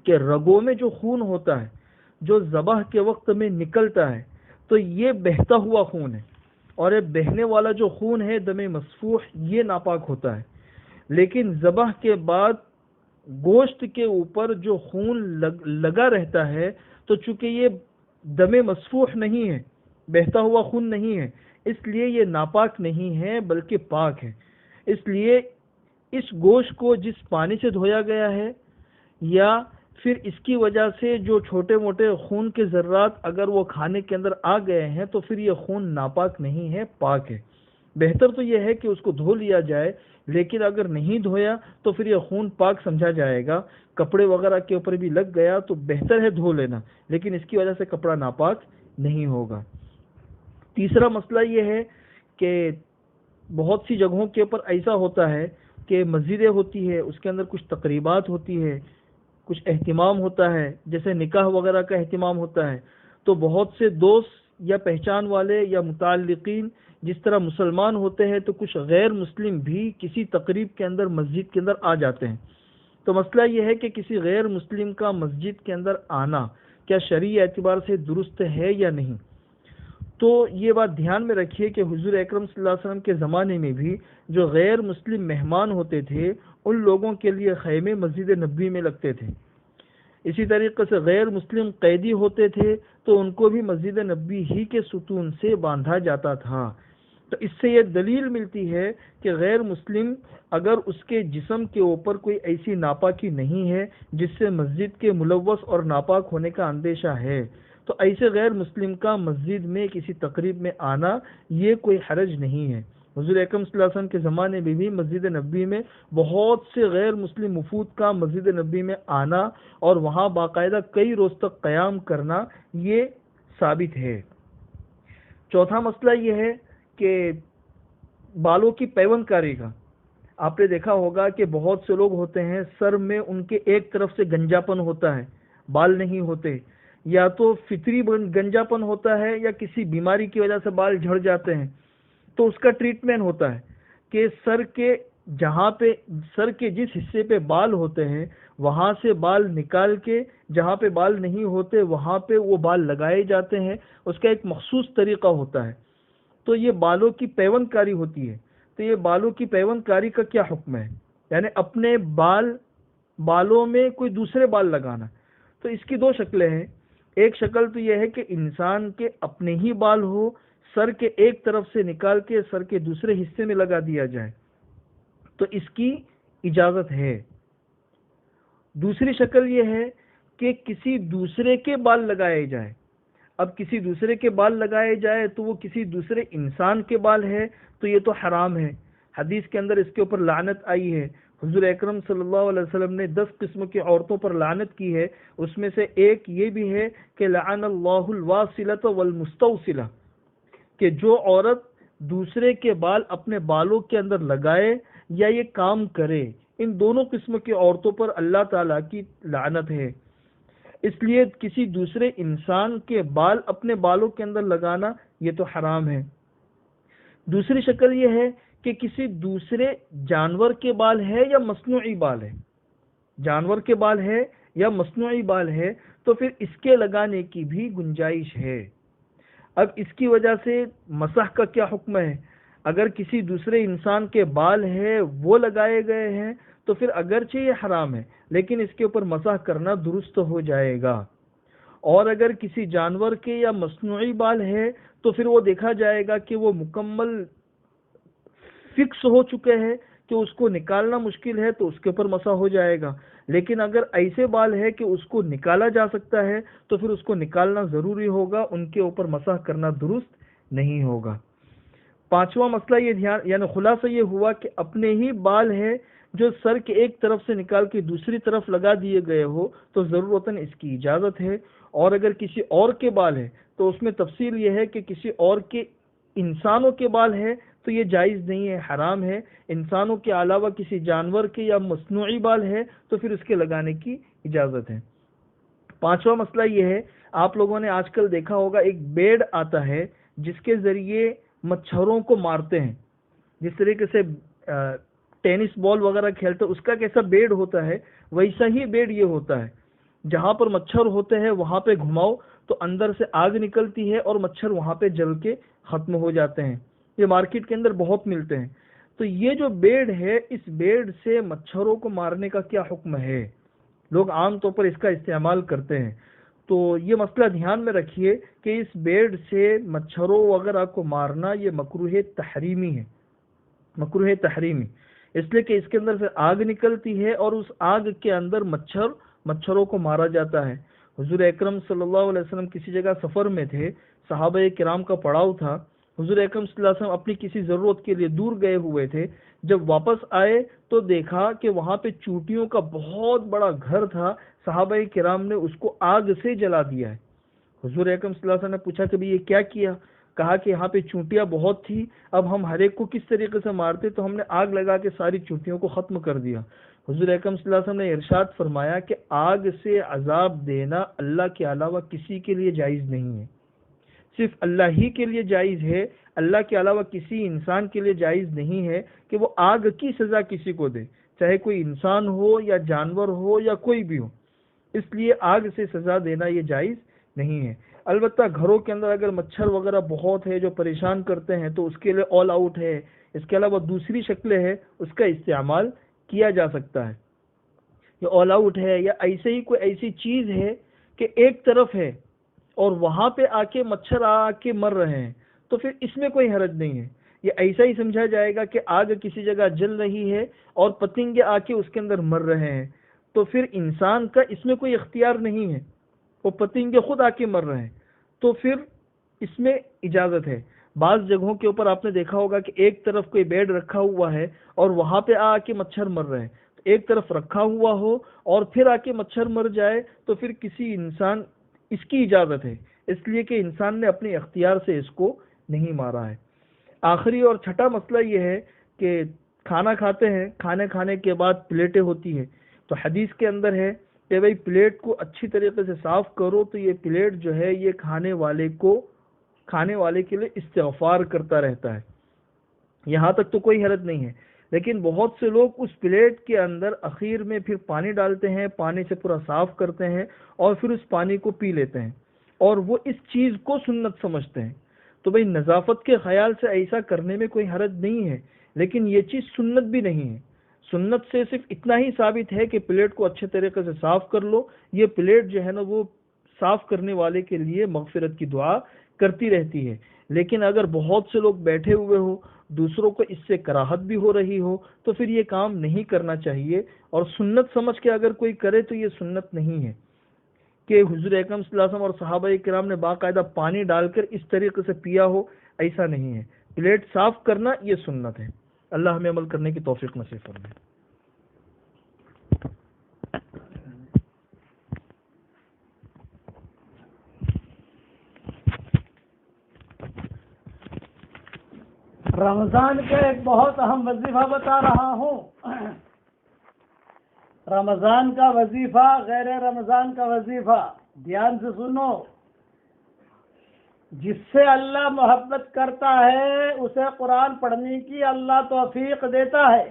کہ رگوں میں جو خون ہوتا ہے، جو ذبح کے وقت میں نکلتا ہے، تو یہ بہتا ہوا خون ہے، اور یہ بہنے والا جو خون ہے دم مسفوح، یہ ناپاک ہوتا ہے۔ لیکن ذبح کے بعد گوشت کے اوپر جو خون لگا رہتا ہے، تو چونکہ یہ دم مسفوح نہیں ہے، بہتا ہوا خون نہیں ہے، اس لیے یہ ناپاک نہیں ہے بلکہ پاک ہے۔ اس لیے اس گوشت کو جس پانی سے دھویا گیا ہے یا پھر اس کی وجہ سے جو چھوٹے موٹے خون کے ذرات اگر وہ کھانے کے اندر آ گئے ہیں تو پھر یہ خون ناپاک نہیں ہے، پاک ہے۔ بہتر تو یہ ہے کہ اس کو دھو لیا جائے، لیکن اگر نہیں دھویا تو پھر یہ خون پاک سمجھا جائے گا۔ کپڑے وغیرہ کے اوپر بھی لگ گیا تو بہتر ہے دھو لینا، لیکن اس کی وجہ سے کپڑا ناپاک نہیں ہوگا۔ تیسرا مسئلہ یہ ہے کہ بہت سی جگہوں کے اوپر ایسا ہوتا ہے کہ مسجدیں ہوتی ہے، اس کے اندر کچھ تقریبات ہوتی ہے، کچھ اہتمام ہوتا ہے، جیسے نکاح وغیرہ کا اہتمام ہوتا ہے، تو بہت سے دوست یا پہچان والے یا متعلقین جس طرح مسلمان ہوتے ہیں تو کچھ غیر مسلم بھی کسی تقریب کے اندر مسجد کے اندر آ جاتے ہیں۔ تو مسئلہ یہ ہے کہ کسی غیر مسلم کا مسجد کے اندر آنا کیا شرعی اعتبار سے درست ہے یا نہیں۔ تو یہ بات دھیان میں رکھیے کہ حضور اکرم صلی اللہ علیہ وسلم کے زمانے میں بھی جو غیر مسلم مہمان ہوتے تھے ان لوگوں کے لیے خیمے مسجد نبوی میں لگتے تھے۔ اسی طریقے سے غیر مسلم قیدی ہوتے تھے تو ان کو بھی مسجد نبوی ہی کے ستون سے باندھا جاتا تھا۔ تو اس سے یہ دلیل ملتی ہے کہ غیر مسلم اگر اس کے جسم کے اوپر کوئی ایسی ناپاکی نہیں ہے جس سے مسجد کے ملوث اور ناپاک ہونے کا اندیشہ ہے، تو ایسے غیر مسلم کا مسجد میں کسی تقریب میں آنا یہ کوئی حرج نہیں ہے۔ حضور اکرم صلی اللہ علیہ وسلم کے زمانے میں بھی مسجد نبوی میں بہت سے غیر مسلم وفود کا مسجد نبوی میں آنا اور وہاں باقاعدہ کئی روز تک قیام کرنا یہ ثابت ہے۔ چوتھا مسئلہ یہ ہے کہ بالوں کی پیوند کاری کا۔ آپ نے دیکھا ہوگا کہ بہت سے لوگ ہوتے ہیں سر میں ان کے ایک طرف سے گنجاپن ہوتا ہے، بال نہیں ہوتے، یا تو فطری گنجاپن ہوتا ہے یا کسی بیماری کی وجہ سے بال جھڑ جاتے ہیں، تو اس کا ٹریٹمنٹ ہوتا ہے۔ کہ سر کے جس حصے پہ بال ہوتے ہیں وہاں سے بال نکال کے جہاں پہ بال نہیں ہوتے وہاں پہ وہ بال لگائے جاتے ہیں. اس کا ایک مخصوص طریقہ ہوتا ہے. تو یہ بالوں کی پیوند کاری ہوتی ہے. تو یہ بالوں کی پیوند کاری کا کیا حکم ہے؟ یعنی اپنے بالوں میں کوئی دوسرے بال لگانا. تو اس کی دو شکلیں ہیں. ایک شکل تو یہ ہے کہ انسان کے اپنے ہی بال ہو، سر کے ایک طرف سے نکال کے سر کے دوسرے حصے میں لگا دیا جائے، تو اس کی اجازت ہے. دوسری شکل یہ ہے کہ کسی دوسرے کے بال لگائے جائیں. اب کسی دوسرے کے بال لگائے جائے تو وہ کسی دوسرے انسان کے بال ہے، تو یہ تو حرام ہے. حدیث کے اندر اس کے اوپر لعنت آئی ہے. حضور اکرم صلی اللہ علیہ وسلم نے 10 قسم کی عورتوں پر لعنت کی ہے. اس میں سے ایک یہ بھی ہے کہ لعن اللہ الواصلۃ والمستوصلہ، کہ جو عورت دوسرے کے بال اپنے بالوں کے اندر لگائے یا یہ کام کرے، ان دونوں قسم کی عورتوں پر اللہ تعالیٰ کی لعنت ہے. اس لیے کسی دوسرے انسان کے بال اپنے بالوں کے اندر لگانا یہ تو حرام ہے. دوسری شکل یہ ہے کہ کسی دوسرے جانور کے بال ہے یا مصنوعی بال ہے، جانور کے بال ہے یا مصنوعی بال ہے، تو پھر اس کے لگانے کی بھی گنجائش ہے. اب اس کی وجہ سے مسح کا کیا حکم ہے؟ اگر کسی دوسرے انسان کے بال ہے وہ لگائے گئے ہیں تو پھر اگرچہ یہ حرام ہے لیکن اس کے اوپر مسح کرنا درست ہو جائے گا. اور اگر کسی جانور کے یا مصنوعی بال ہے تو پھر وہ دیکھا جائے گا کہ وہ مکمل فکس ہو چکے ہیں کہ اس کو نکالنا مشکل ہے، تو اس کے اوپر مسح ہو جائے گا. لیکن اگر ایسے بال ہے کہ اس کو نکالا جا سکتا ہے تو پھر اس کو نکالنا ضروری ہوگا، ان کے اوپر مسح کرنا درست نہیں ہوگا. پانچواں مسئلہ یہ یعنی خلاصہ یہ ہوا کہ اپنے ہی بال ہے جو سر کے ایک طرف سے نکال کے دوسری طرف لگا دیے گئے ہو تو ضرورتاً اس کی اجازت ہے. اور اگر کسی اور کے بال ہے تو اس میں تفصیل یہ ہے کہ کسی اور کے انسانوں کے بال ہے تو یہ جائز نہیں ہے، حرام ہے. انسانوں کے علاوہ کسی جانور کے یا مصنوعی بال ہے تو پھر اس کے لگانے کی اجازت ہے. پانچواں مسئلہ یہ ہے، آپ لوگوں نے آج کل دیکھا ہوگا ایک بیڈ آتا ہے جس کے ذریعے مچھروں کو مارتے ہیں. جس طریقے سے ٹینس بال وغیرہ کھیلتے اس کا کیسا بیڈ ہوتا ہے ویسا ہی بیڈ یہ ہوتا ہے. جہاں پر مچھر ہوتے ہیں وہاں پہ گھماؤ تو اندر سے آگ نکلتی ہے اور مچھر وہاں پہ جل کے ختم ہو جاتے ہیں. یہ مارکیٹ کے اندر بہت ملتے ہیں. تو یہ جو بیڈ ہے اس بیڈ سے مچھروں کو مارنے کا کیا حکم ہے؟ لوگ عام طور پر اس کا استعمال کرتے ہیں. تو یہ مسئلہ دھیان میں رکھیے کہ اس بیڈ سے مچھروں وغیرہ کو مارنا یہ مکروہ تحریمی ہے، مکروہ تحریمی، اس لیے کہ اس کے اندر سے آگ نکلتی ہے اور اس آگ کے اندر مچھروں کو مارا جاتا ہے. حضور اکرم صلی اللہ علیہ وسلم کسی جگہ سفر میں تھے، صحابہ کرام کا پڑاؤ تھا. حضور اکرم صلی اللہ علیہ وسلم اپنی کسی ضرورت کے لیے دور گئے ہوئے تھے. جب واپس آئے تو دیکھا کہ وہاں پہ چونٹیوں کا بہت بڑا گھر تھا. صحابہ کرام نے اس کو آگ سے جلا دیا ہے. حضور اکرم صلی اللہ علیہ وسلم نے پوچھا کہ یہ کیا کیا؟ کہا کہ یہاں پہ چونٹیاں بہت تھی، اب ہم ہر ایک کو کس طریقے سے مارتے، تو ہم نے آگ لگا کے ساری چونٹیوں کو ختم کر دیا. حضور اکرم صلی اللہ علیہ وسلم نے ارشاد فرمایا کہ آگ سے عذاب دینا اللہ کے علاوہ کسی کے لیے جائز نہیں ہے، صرف اللہ ہی کے لیے جائز ہے. اللہ کے علاوہ کسی انسان کے لیے جائز نہیں ہے کہ وہ آگ کی سزا کسی کو دے، چاہے کوئی انسان ہو یا جانور ہو یا کوئی بھی ہو. اس لیے آگ سے سزا دینا یہ جائز نہیں ہے. البتہ گھروں کے اندر اگر مچھر وغیرہ بہت ہے جو پریشان کرتے ہیں تو اس کے لیے آل آؤٹ ہے. اس کے علاوہ دوسری شکلیں ہیں اس کا استعمال کیا جا سکتا ہے. یہ آل آؤٹ ہے یا ایسے ہی کوئی ایسی چیز ہے کہ ایک طرف ہے اور وہاں پہ آ کے مچھر آ کے مر رہے ہیں تو پھر اس میں کوئی حرج نہیں ہے. یہ ایسا ہی سمجھا جائے گا کہ آگ کسی جگہ جل رہی ہے اور پتنگے آ کے اس کے اندر مر رہے ہیں تو پھر انسان کا اس میں کوئی اختیار نہیں ہے، وہ پتنگے خود آ کے مر رہے ہیں تو پھر اس میں اجازت ہے. بعض جگہوں کے اوپر آپ نے دیکھا ہوگا کہ ایک طرف کوئی بیڈ رکھا ہوا ہے اور وہاں پہ آ کے مچھر مر رہے ہیں. ایک طرف رکھا ہوا ہو اور پھر آ کے مچھر مر جائے تو پھر کسی انسان اس کی اجازت ہے، اس لیے کہ انسان نے اپنے اختیار سے اس کو نہیں مارا ہے. آخری اور چھٹا مسئلہ یہ ہے کہ کھانا کھاتے ہیں، کھانے کھانے کے بعد پلیٹیں ہوتی ہیں. تو حدیث کے اندر ہے کہ بھئی پلیٹ کو اچھی طریقے سے صاف کرو تو یہ پلیٹ جو ہے یہ کھانے والے کے لیے استغفار کرتا رہتا ہے. یہاں تک تو کوئی حرج نہیں ہے، لیکن بہت سے لوگ اس پلیٹ کے اندر اخیر میں پھر پانی ڈالتے ہیں، پانی سے پورا صاف کرتے ہیں اور پھر اس پانی کو پی لیتے ہیں، اور وہ اس چیز کو سنت سمجھتے ہیں۔ تو بھئی نظافت کے خیال سے ایسا کرنے میں کوئی حرج نہیں ہے، لیکن یہ چیز سنت بھی نہیں ہے۔ سنت سے صرف اتنا ہی ثابت ہے کہ پلیٹ کو اچھے طریقے سے صاف کر لو۔ یہ پلیٹ جو ہے نا وہ صاف کرنے والے کے لیے مغفرت کی دعا کرتی رہتی ہے، لیکن اگر بہت سے لوگ بیٹھے ہوئے ہو، دوسروں کو اس سے کراہت بھی ہو رہی ہو، تو پھر یہ کام نہیں کرنا چاہیے، اور سنت سمجھ کے اگر کوئی کرے تو یہ سنت نہیں ہے کہ حضور اکرم صلی اللہ علیہ وسلم اور صحابہ کرام نے باقاعدہ پانی ڈال کر اس طریقے سے پیا ہو، ایسا نہیں ہے۔ پلیٹ صاف کرنا یہ سنت ہے۔ اللہ ہمیں عمل کرنے کی توفیق نصیب فرمائے۔ رمضان کا ایک بہت اہم وظیفہ بتا رہا ہوں۔ رمضان کا وظیفہ، غیر رمضان کا وظیفہ، دھیان سے سنو۔ جس سے اللہ محبت کرتا ہے اسے قرآن پڑھنے کی اللہ توفیق دیتا ہے،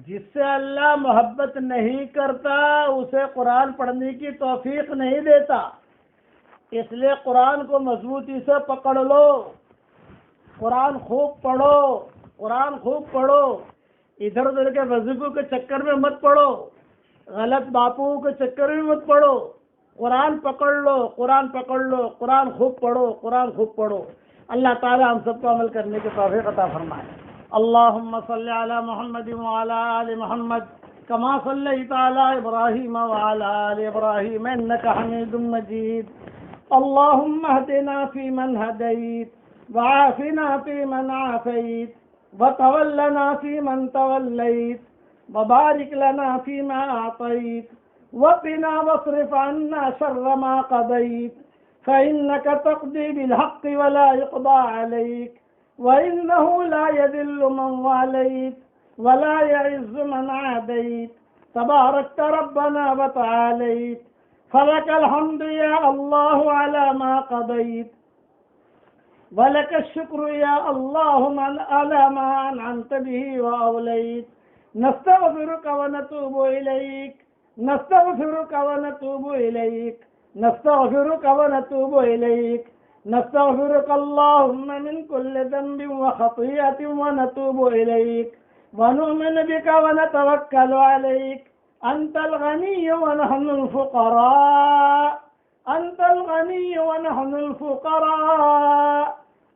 جس سے اللہ محبت نہیں کرتا اسے قرآن پڑھنے کی توفیق نہیں دیتا۔ اس لیے قرآن کو مضبوطی سے پکڑ لو، قرآن خوب پڑھو، قرآن خوب پڑھو، ادھر ادھر کے وظیفوں کے چکر میں مت پڑھو، غلط باپوں کے چکر میں مت پڑھو، قرآن پکڑ لو، قرآن پکڑ لو، قرآن خوب پڑھو، قرآن خوب پڑھو۔ اللہ تعالی ہم سب کو عمل کرنے کی توفیق عطا فرمائے۔ اللہم صلی علی محمد وعلی آل محمد کما صلیت علی ابراہیم وعلی آل ابراہیم انک حمید مجید۔ اللہم اہدنا فیمن ہدیت وعافنا فیمن عافیت وتولنا فیمن تولیت وبارک لنا فیما اعطیت وقنا واصرف عنا شر ما قضيت فإنك تقضي بالحق ولا يقضى عليك وإنه لا يذل من واليت ولا يعز من عاديت تباركت ربنا وتعاليت فلك الحمد يا الله على ما قضيت ولك الشكر يا الله على ما أنعمت به وأوليت نستغفرك ونتوب إليك نستغفرك ونتوب إليك نستغفرك ونتوب إليك نستغفرك اللهم من كل ذنب وخطيئة ونتوب إليك ونؤمن بك ونتوكل عليك أنت الغني ونحن الفقراء أنت الغني ونحن الفقراء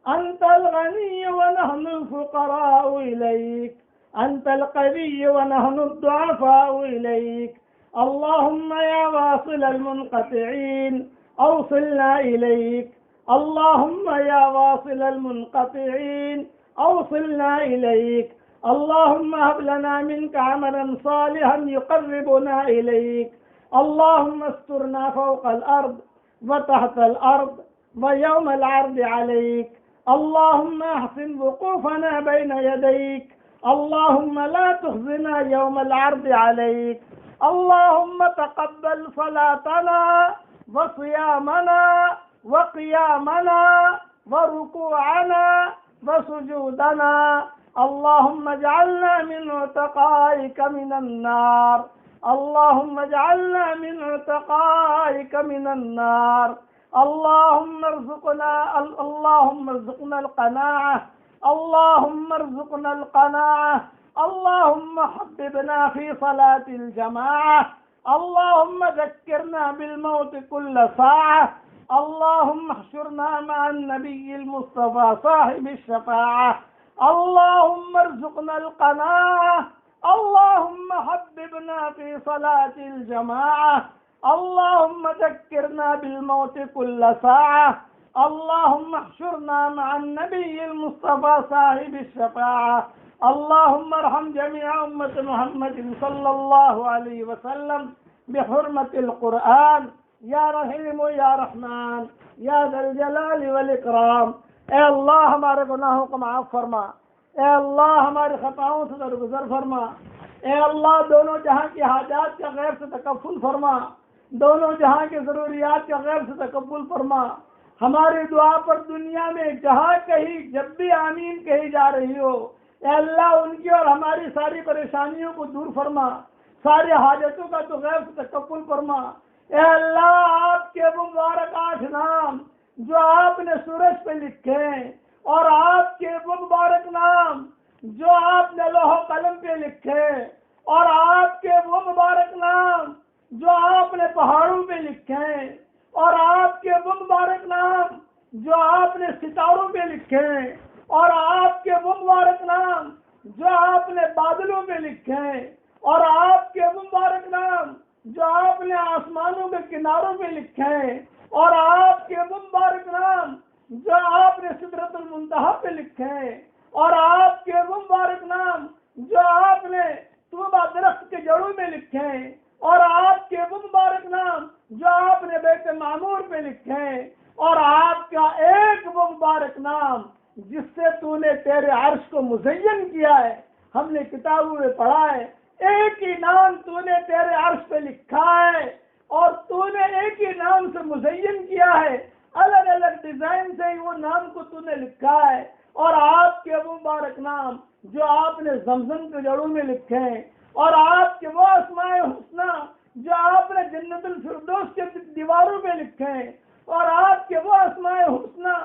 أنت الغني ونحن الفقراء إليك أنت القوي ونحن الضعفاء إليك اللهم يا واصل المنقطعين أوصلنا إليك اللهم يا واصل المنقطعين أوصلنا إليك اللهم هب لنا منك عملا صالحا يقربنا إليك اللهم استرنا فوق الأرض وتحت الأرض ويوم العرض عليك اللهم احسن وقوفنا بين يديك اللهم لا تخزنا يوم العرض عليك اللهم تقبل صلاتنا وصيامنا وقيامنا وركوعنا وسجودنا اللهم اجعلنا من عتقائك من النار اللهم اجعلنا من عتقائك من النار اللهم ارزقنا القناعة اللهم ارزقنا القناعة اللهم حببنا في صلاة الجماعة اللهم ذكرنا بالموت كل ساعة اللهم احشرنا مع النبي المصطفى صاحب الشفاعة اللهم ارزقنا القناعة اللهم حببنا في صلاة الجماعة اللهم ذكرنا بالموت كل ساعة اللهم احشرنا مع النبي المصطفى صاحب الشفاعة اللهم ارحم جميع أمة محمد صلى الله عليه وسلم بحرمة القرآن یا رحیم یا رحمان یا ذا الجلال والاکرام۔ اے اللہ ہمارے گناہوں کو معاف فرما، اے اللہ ہمارے خطاؤں سے درگزر فرما، اے اللہ دونوں جہاں کی حاجات کا غیب سے تکفل فرما، دونوں جہاں کی ضروریات کا غیب سے تقبل فرما، ہماری دعا پر دنیا میں جہاں کہیں جب بھی آمین کہی جا رہی ہو، اے اللہ ان کی اور ہماری ساری پریشانیوں کو دور فرما، ساری حاجتوں کا تو غیب سے تکفل فرما۔ اے اللہ آپ کے وہ مبارک 8 نام جو آپ نے سورج پہ لکھے ہیں، اور آپ کے وہ مبارک نام جو آپ نے لوح و قلم پہ لکھے، اور آپ کے وہ مبارک نام جو آپ نے پہاڑوں پہ لکھے ہیں، اور آپ کے وہ مبارک نام جو آپ نے ستاروں پہ لکھے ہیں، اور آپ کے وہ مبارک نام جو آپ نے بادلوں پہ لکھے ہیں، اور آپ کے وہ مبارک نام جو آپ نے آسمانوں کے کناروں پہ لکھے ہیں، اور آپ کے وہ مبارک نام جو آپ نے سدرۃ المنتہا پہ لکھے ہیں، اور آپ کے وہ مبارک نام جو آپ نے طوبہ درخت کے جڑوں میں لکھے ہیں، اور آپ کے وہ مبارک نام جو آپ نے بیت معمور پہ لکھے ہیں، اور آپ کا ایک وہ مبارک نام جس سے تو نے تیرے عرش کو مزین کیا ہے، ہم نے کتابوں میں پڑھا ہے، ایک ہی نام تو نے تیرے عرش پہ لکھا ہے، اور تو نے ایک ہی نام سے مزین کیا ہے، الگ الگ ڈیزائن سے وہ نام کو تو نے لکھا ہے، اور آپ کے وہ مبارک نام جو آپ نے زمزم کے جڑوں میں لکھے ہیں، اور آپ کے وہ اسماء حسنی جو آپ نے جنت الفردوس کے دیواروں پہ لکھے ہیں، اور آپ کے وہ اسماء حسنی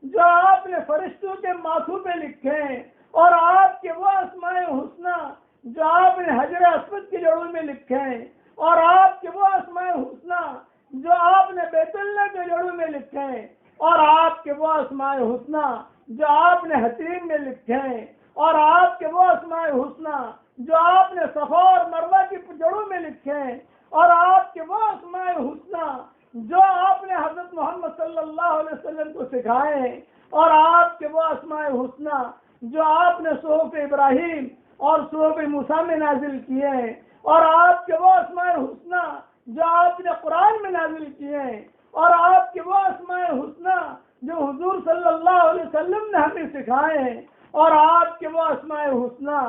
جو آپ نے فرشتوں کے ماتھوں پہ لکھے ہیں، اور آپ کے وہ اسماء حسنی جو آپ نے حجر اسود کے جڑوں میں لکھے ہیں، اور آپ کے وہ اسماء حسنی جو آپ نے بیت اللہ کے جڑوں میں لکھے ہیں، اور آپ کے وہ اسماء حسنی جو آپ نے حتیم میں لکھے ہیں، اور آپ کے وہ اسماء حسنی جو آپ نے صفا اور مروہ کی جڑوں میں لکھے ہیں، اور آپ کے وہ اسماء حسنی جو آپ نے حضرت محمد صلی اللہ علیہ وسلم کو سکھائے ہیں، اور آپ کے وہ اسماء حسنی جو آپ نے صحف ابراہیم اور صحف موسیٰ میں نازل کیے ہیں، اور آپ کے وہ اسماء حسنی جو آپ نے قرآن میں نازل کیے ہیں، اور آپ کے وہ اسماء حسنی جو حضور صلی اللہ علیہ وسلم نے ہمیں سکھائے ہیں، اور آپ کے وہ اسماء حسنی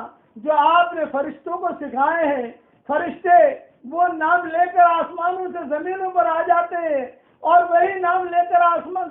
جو آپ نے فرشتوں کو سکھائے ہیں۔ فرشتے وہ نام لے کر آسمانوں سے زمینوں پر آ جاتے ہیں، اور وہی نام لے کر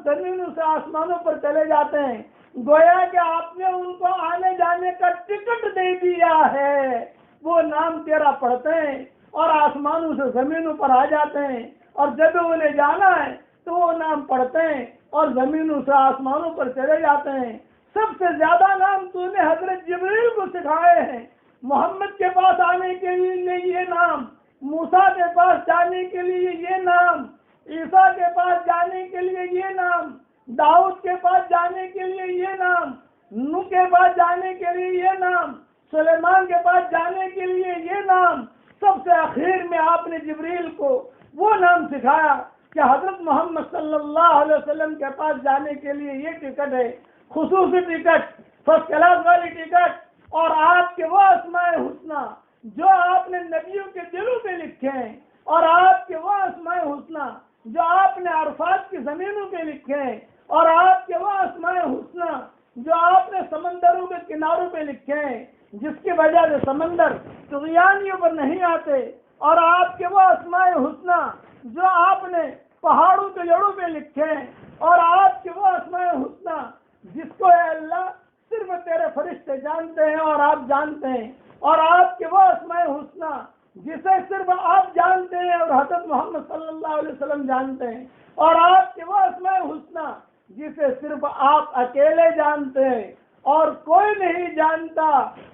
زمینوں سے آسمانوں پر چلے جاتے ہیں، گویا کہ آپ نے ان کو آنے جانے کا ٹکٹ دے دیا ہے۔ وہ نام تیرا پڑھتے ہیں اور آسمانوں سے زمینوں پر آ جاتے ہیں، اور جب انہیں جانا ہے تو وہ نام پڑھتے ہیں اور زمینوں سے آسمانوں پر چلے جاتے ہیں۔ سب سے زیادہ نام تو نے حضرت جبریل کو سکھائے ہیں، محمد کے پاس آنے کے لیے یہ نام، موسیٰ کے پاس جانے کے لیے یہ نام، عیسیٰ کے پاس جانے کے لیے یہ نام، داؤد کے پاس جانے کے لیے یہ نام، نوح کے پاس جانے کے لیے یہ نام، سلیمان کے پاس جانے کے لیے یہ نام۔ سب سے آخر میں آپ نے جبریل کو وہ نام سکھایا کہ حضرت محمد صلی اللہ علیہ وسلم کے پاس جانے کے لیے یہ ٹکٹ ہے، خصوصی ٹکٹ، فرسٹ کلاس والی ٹکٹ، اور آپ کے وہ اسماء حسنی جو آپ نے نبیوں کے دلوں پہ لکھے ہیں، اور آپ کے وہ اسماء حسنی جو آپ نے عرفات کی زمینوں پہ لکھے ہیں، اور آپ کے وہ اسماء حسنی جو آپ نے سمندروں کے کناروں پہ لکھے ہیں، جس کی وجہ سے سمندر طغیانیوں پر نہیں آتے، اور آپ کے وہ اسماء حسنی جو آپ نے پہاڑوں کے جڑوں پہ لکھے ہیں، اور آپ کے وہ اسماء حسنی جس کو اے اللہ صرف تیرے فرشتے جانتے ہیں اور آپ جانتے ہیں، اور آپ کے وہ اسماء حسنی جسے صرف آپ جانتے ہیں اور حضرت محمد صلی اللہ علیہ وسلم جانتے ہیں، اور آپ کے وہ اسماء حسنی جسے صرف آپ اکیلے جانتے ہیں اور کوئی نہیں جانتا۔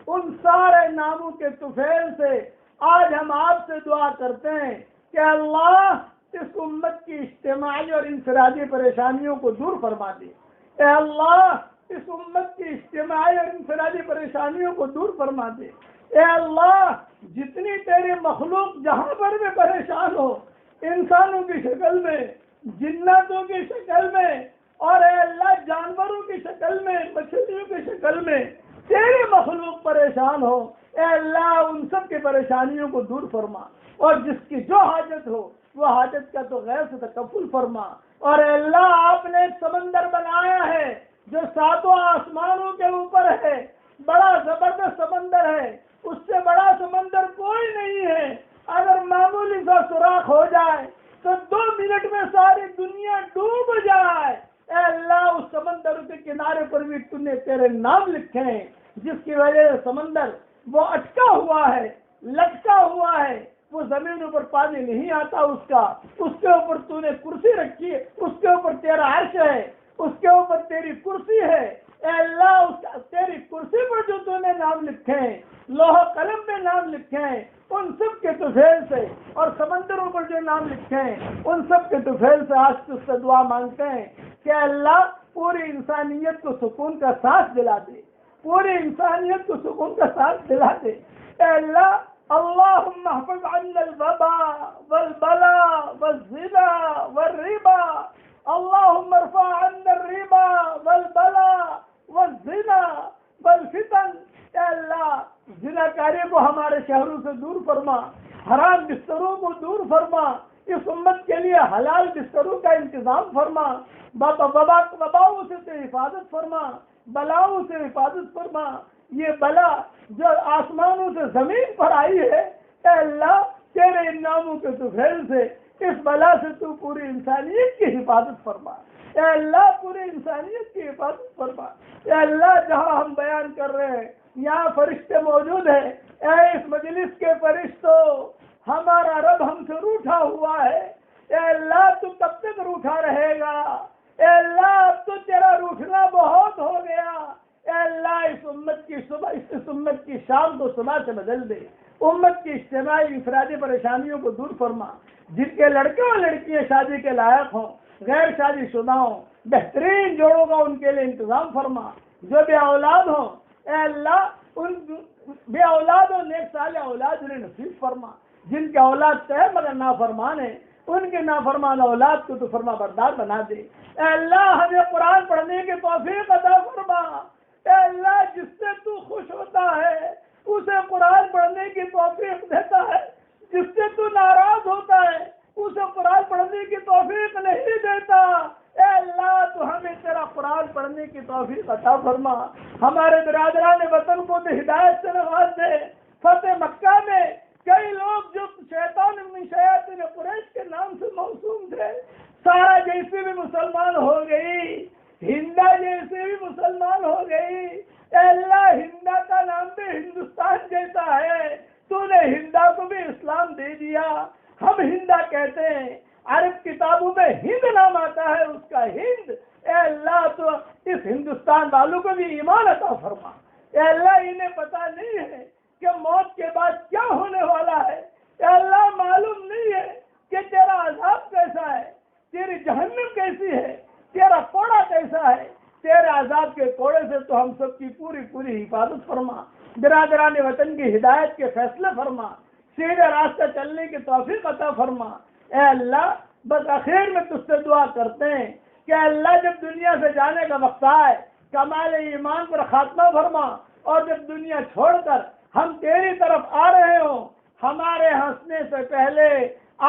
ان سارے ناموں کے طفیل سے آج ہم آپ سے دعا کرتے ہیں کہ اللہ اس امت کی اجتماعی اور انفرادی پریشانیوں کو دور فرما دے۔ اے اللہ اس امت کی اجتماعی اور انفرادی پریشانیوں کو دور فرما دے۔ اے اللہ جتنی تیری مخلوق جہاں پر بھی پریشان ہو، انسانوں کی شکل میں، جناتوں کی شکل میں، اور اے اللہ جانوروں کی شکل میں، مچھلیوں کی شکل میں تیری مخلوق پریشان ہو، اے اللہ ان سب کی پریشانیوں کو دور فرما، اور جس کی جو حاجت ہو وہ حاجت کا تو غیر سے تکفل فرما۔ اور اے اللہ آپ نے ایک سمندر بنایا ہے جو 7 آسمانوں کے اوپر ہے، بڑا زبردست سمندر ہے، اس سے بڑا سمندر کوئی نہیں ہے۔ اگر معمولی سا سوراخ ہو جائے تو 2 منٹ میں ساری دنیا ڈوب جائے، اے اللہ اس سمندر کے کنارے پر بھی تو نے تیرے نام لکھے ہیں، جس کی وجہ سے سمندر وہ اٹکا ہوا ہے، لٹکا ہوا ہے، وہ زمین پر پانی نہیں آتا اس کے اوپر تو نے کرسی رکھی ہے، اس کے اوپر تیرا عرش ہے، اس کے اوپر تیری کرسی ہے۔ اے اللہ تیری کرسی پر جو تو نے نام لکھے ہیں، لوح قلم میں نام لکھے ہیں، ان سب کے طفیل سے، اور سمندروں پر جو نام لکھے ہیں ان سب کے طفیل سے آج تجھ سے دعا مانگتے ہیں کہ اللہ پوری انسانیت کو سکون کا سانس دلا دے، پوری انسانیت کو سکون کا سانس دلا دے۔ اے اللہ اللهم احفظ عنا الوباء والبلاء والزنا والربا، اللهم ارفع عنا الربا والبلاء والزنا والفتن۔ اے اللہ زناکاری کو ہمارے شہروں سے دور فرما، حرام بستروں کو دور فرما، اس امت کے لیے حلال بستروں کا انتظام فرما، وباؤں سے حفاظت فرما، بلاؤں سے حفاظت فرما۔ یہ بلا جو آسمانوں سے زمین پر آئی ہے، اے اللہ تیرے ان ناموں کے طفیل سے اس بلا سے تو پوری انسانیت کی حفاظت فرما۔ اے اللہ پوری انسانیت کی حفاظت فرما۔ اے اللہ جہاں ہم بیان کر رہے ہیں یہاں فرشتے موجود ہیں، اے اس مجلس کے فرشتوں ہمارا رب ہم سے روٹھا ہوا ہے، اے اللہ تو کب تک روٹھا رہے گا؟ اے اللہ اب تو تیرا روٹھنا بہت ہو گیا۔ اے اللہ اس امت کی شام کو صبح سے بدل دے، امت کی اجتماعی انفرادی پریشانیوں کو دور فرما، جن کے لڑکے اور لڑکیاں شادی کے لائق ہوں، غیر شادی شدہ ہوں، بہترین جوڑوں کا ان کے لیے انتظام فرما، جو بے اولاد ہوں اے اللہ ان بے اولاد اور نیک صالح اولاد انہیں نصیب فرما، جن کے اولاد ہے مگر نافرمان ہے ان کے نافرمان اولاد کو تو فرما بردار بنا دے۔ اے اللہ ہمیں قرآن پڑھنے کی توفیق عطا فرما، اے اللہ جس سے تو خوش ہوتا ہے اسے قرآن پڑھنے کی توفیق دیتا ہے، جس سے تو ناراض ہوتا ہے اسے قرآن پڑھنے کی توفیق نہیں دیتا۔ اے اللہ تو ہمیں تیرا قرآن پڑھنے کی توفیق عطا فرما، ہمارے برادران وطن کو تو ہدایت سے نواز دے۔ فتح مکہ میں کئی لوگ جو شیاطین قریش کے نام سے موسوم تھے، سارا جیسے بھی مسلمان ہو گئی، ہندا جیسے بھی مسلمان ہو گئی۔ اے اللہ ہندا کا نام بھی ہندوستان جیسا ہے، تو نے ہندا کو بھی اسلام دے دیا، ہم ہندا کہتے ہیں، عرب کتابوں میں ہند نام آتا ہے اس کا ہند۔ اے اللہ تو اس ہندوستان والوں کو بھی ایمان عطا فرما۔ اے اللہ انہیں پتہ نہیں ہے کہ موت کے بعد کیا ہونے والا ہے، اے اللہ معلوم نہیں ہے کہ تیرا عذاب کیسا ہے، تیری جہنم کیسی ہے، تیرا کوڑا کیسا ہے۔ تیرے عذاب کے کوڑے سے تو ہم سب کی پوری حفاظت فرما، برادران وطن کی ہدایت کے فیصلے فرما، سیدھے راستہ چلنے کی توفیق عطا فرما۔ اے اللہ بس آخر میں تجھ سے دعا کرتے ہیں کہ اللہ جب دنیا سے جانے کا وقت آئے کمال ایمان پر خاتمہ فرما، اور جب دنیا چھوڑ کر ہم تیری طرف آ رہے ہوں، ہمارے ہنسنے سے پہلے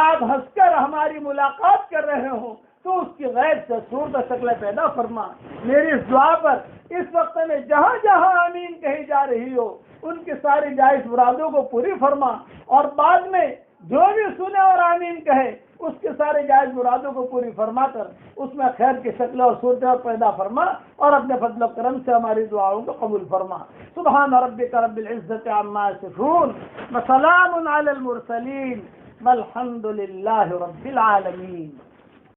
آپ ہنس کر ہماری ملاقات کر رہے ہوں تو اس کی غیب سے صورت شکل پیدا فرما۔ میری اس دعا پر اس وقت میں جہاں جہاں آمین کہی جا رہی ہو ان کی ساری جائز مرادوں کو پوری فرما، اور بعد میں جو بھی سنے اور آمین کہے اس کے سارے جائز مرادوں کو پوری فرما کر اس میں خیر کی شکل اور صورت پیدا فرما، اور اپنے فضل و کرم سے ہماری دعاؤں کو قبول فرما۔ سبحان ربک رب العزت عما یصفون وسلام علی المرسلین والحمد للہ رب العالمین۔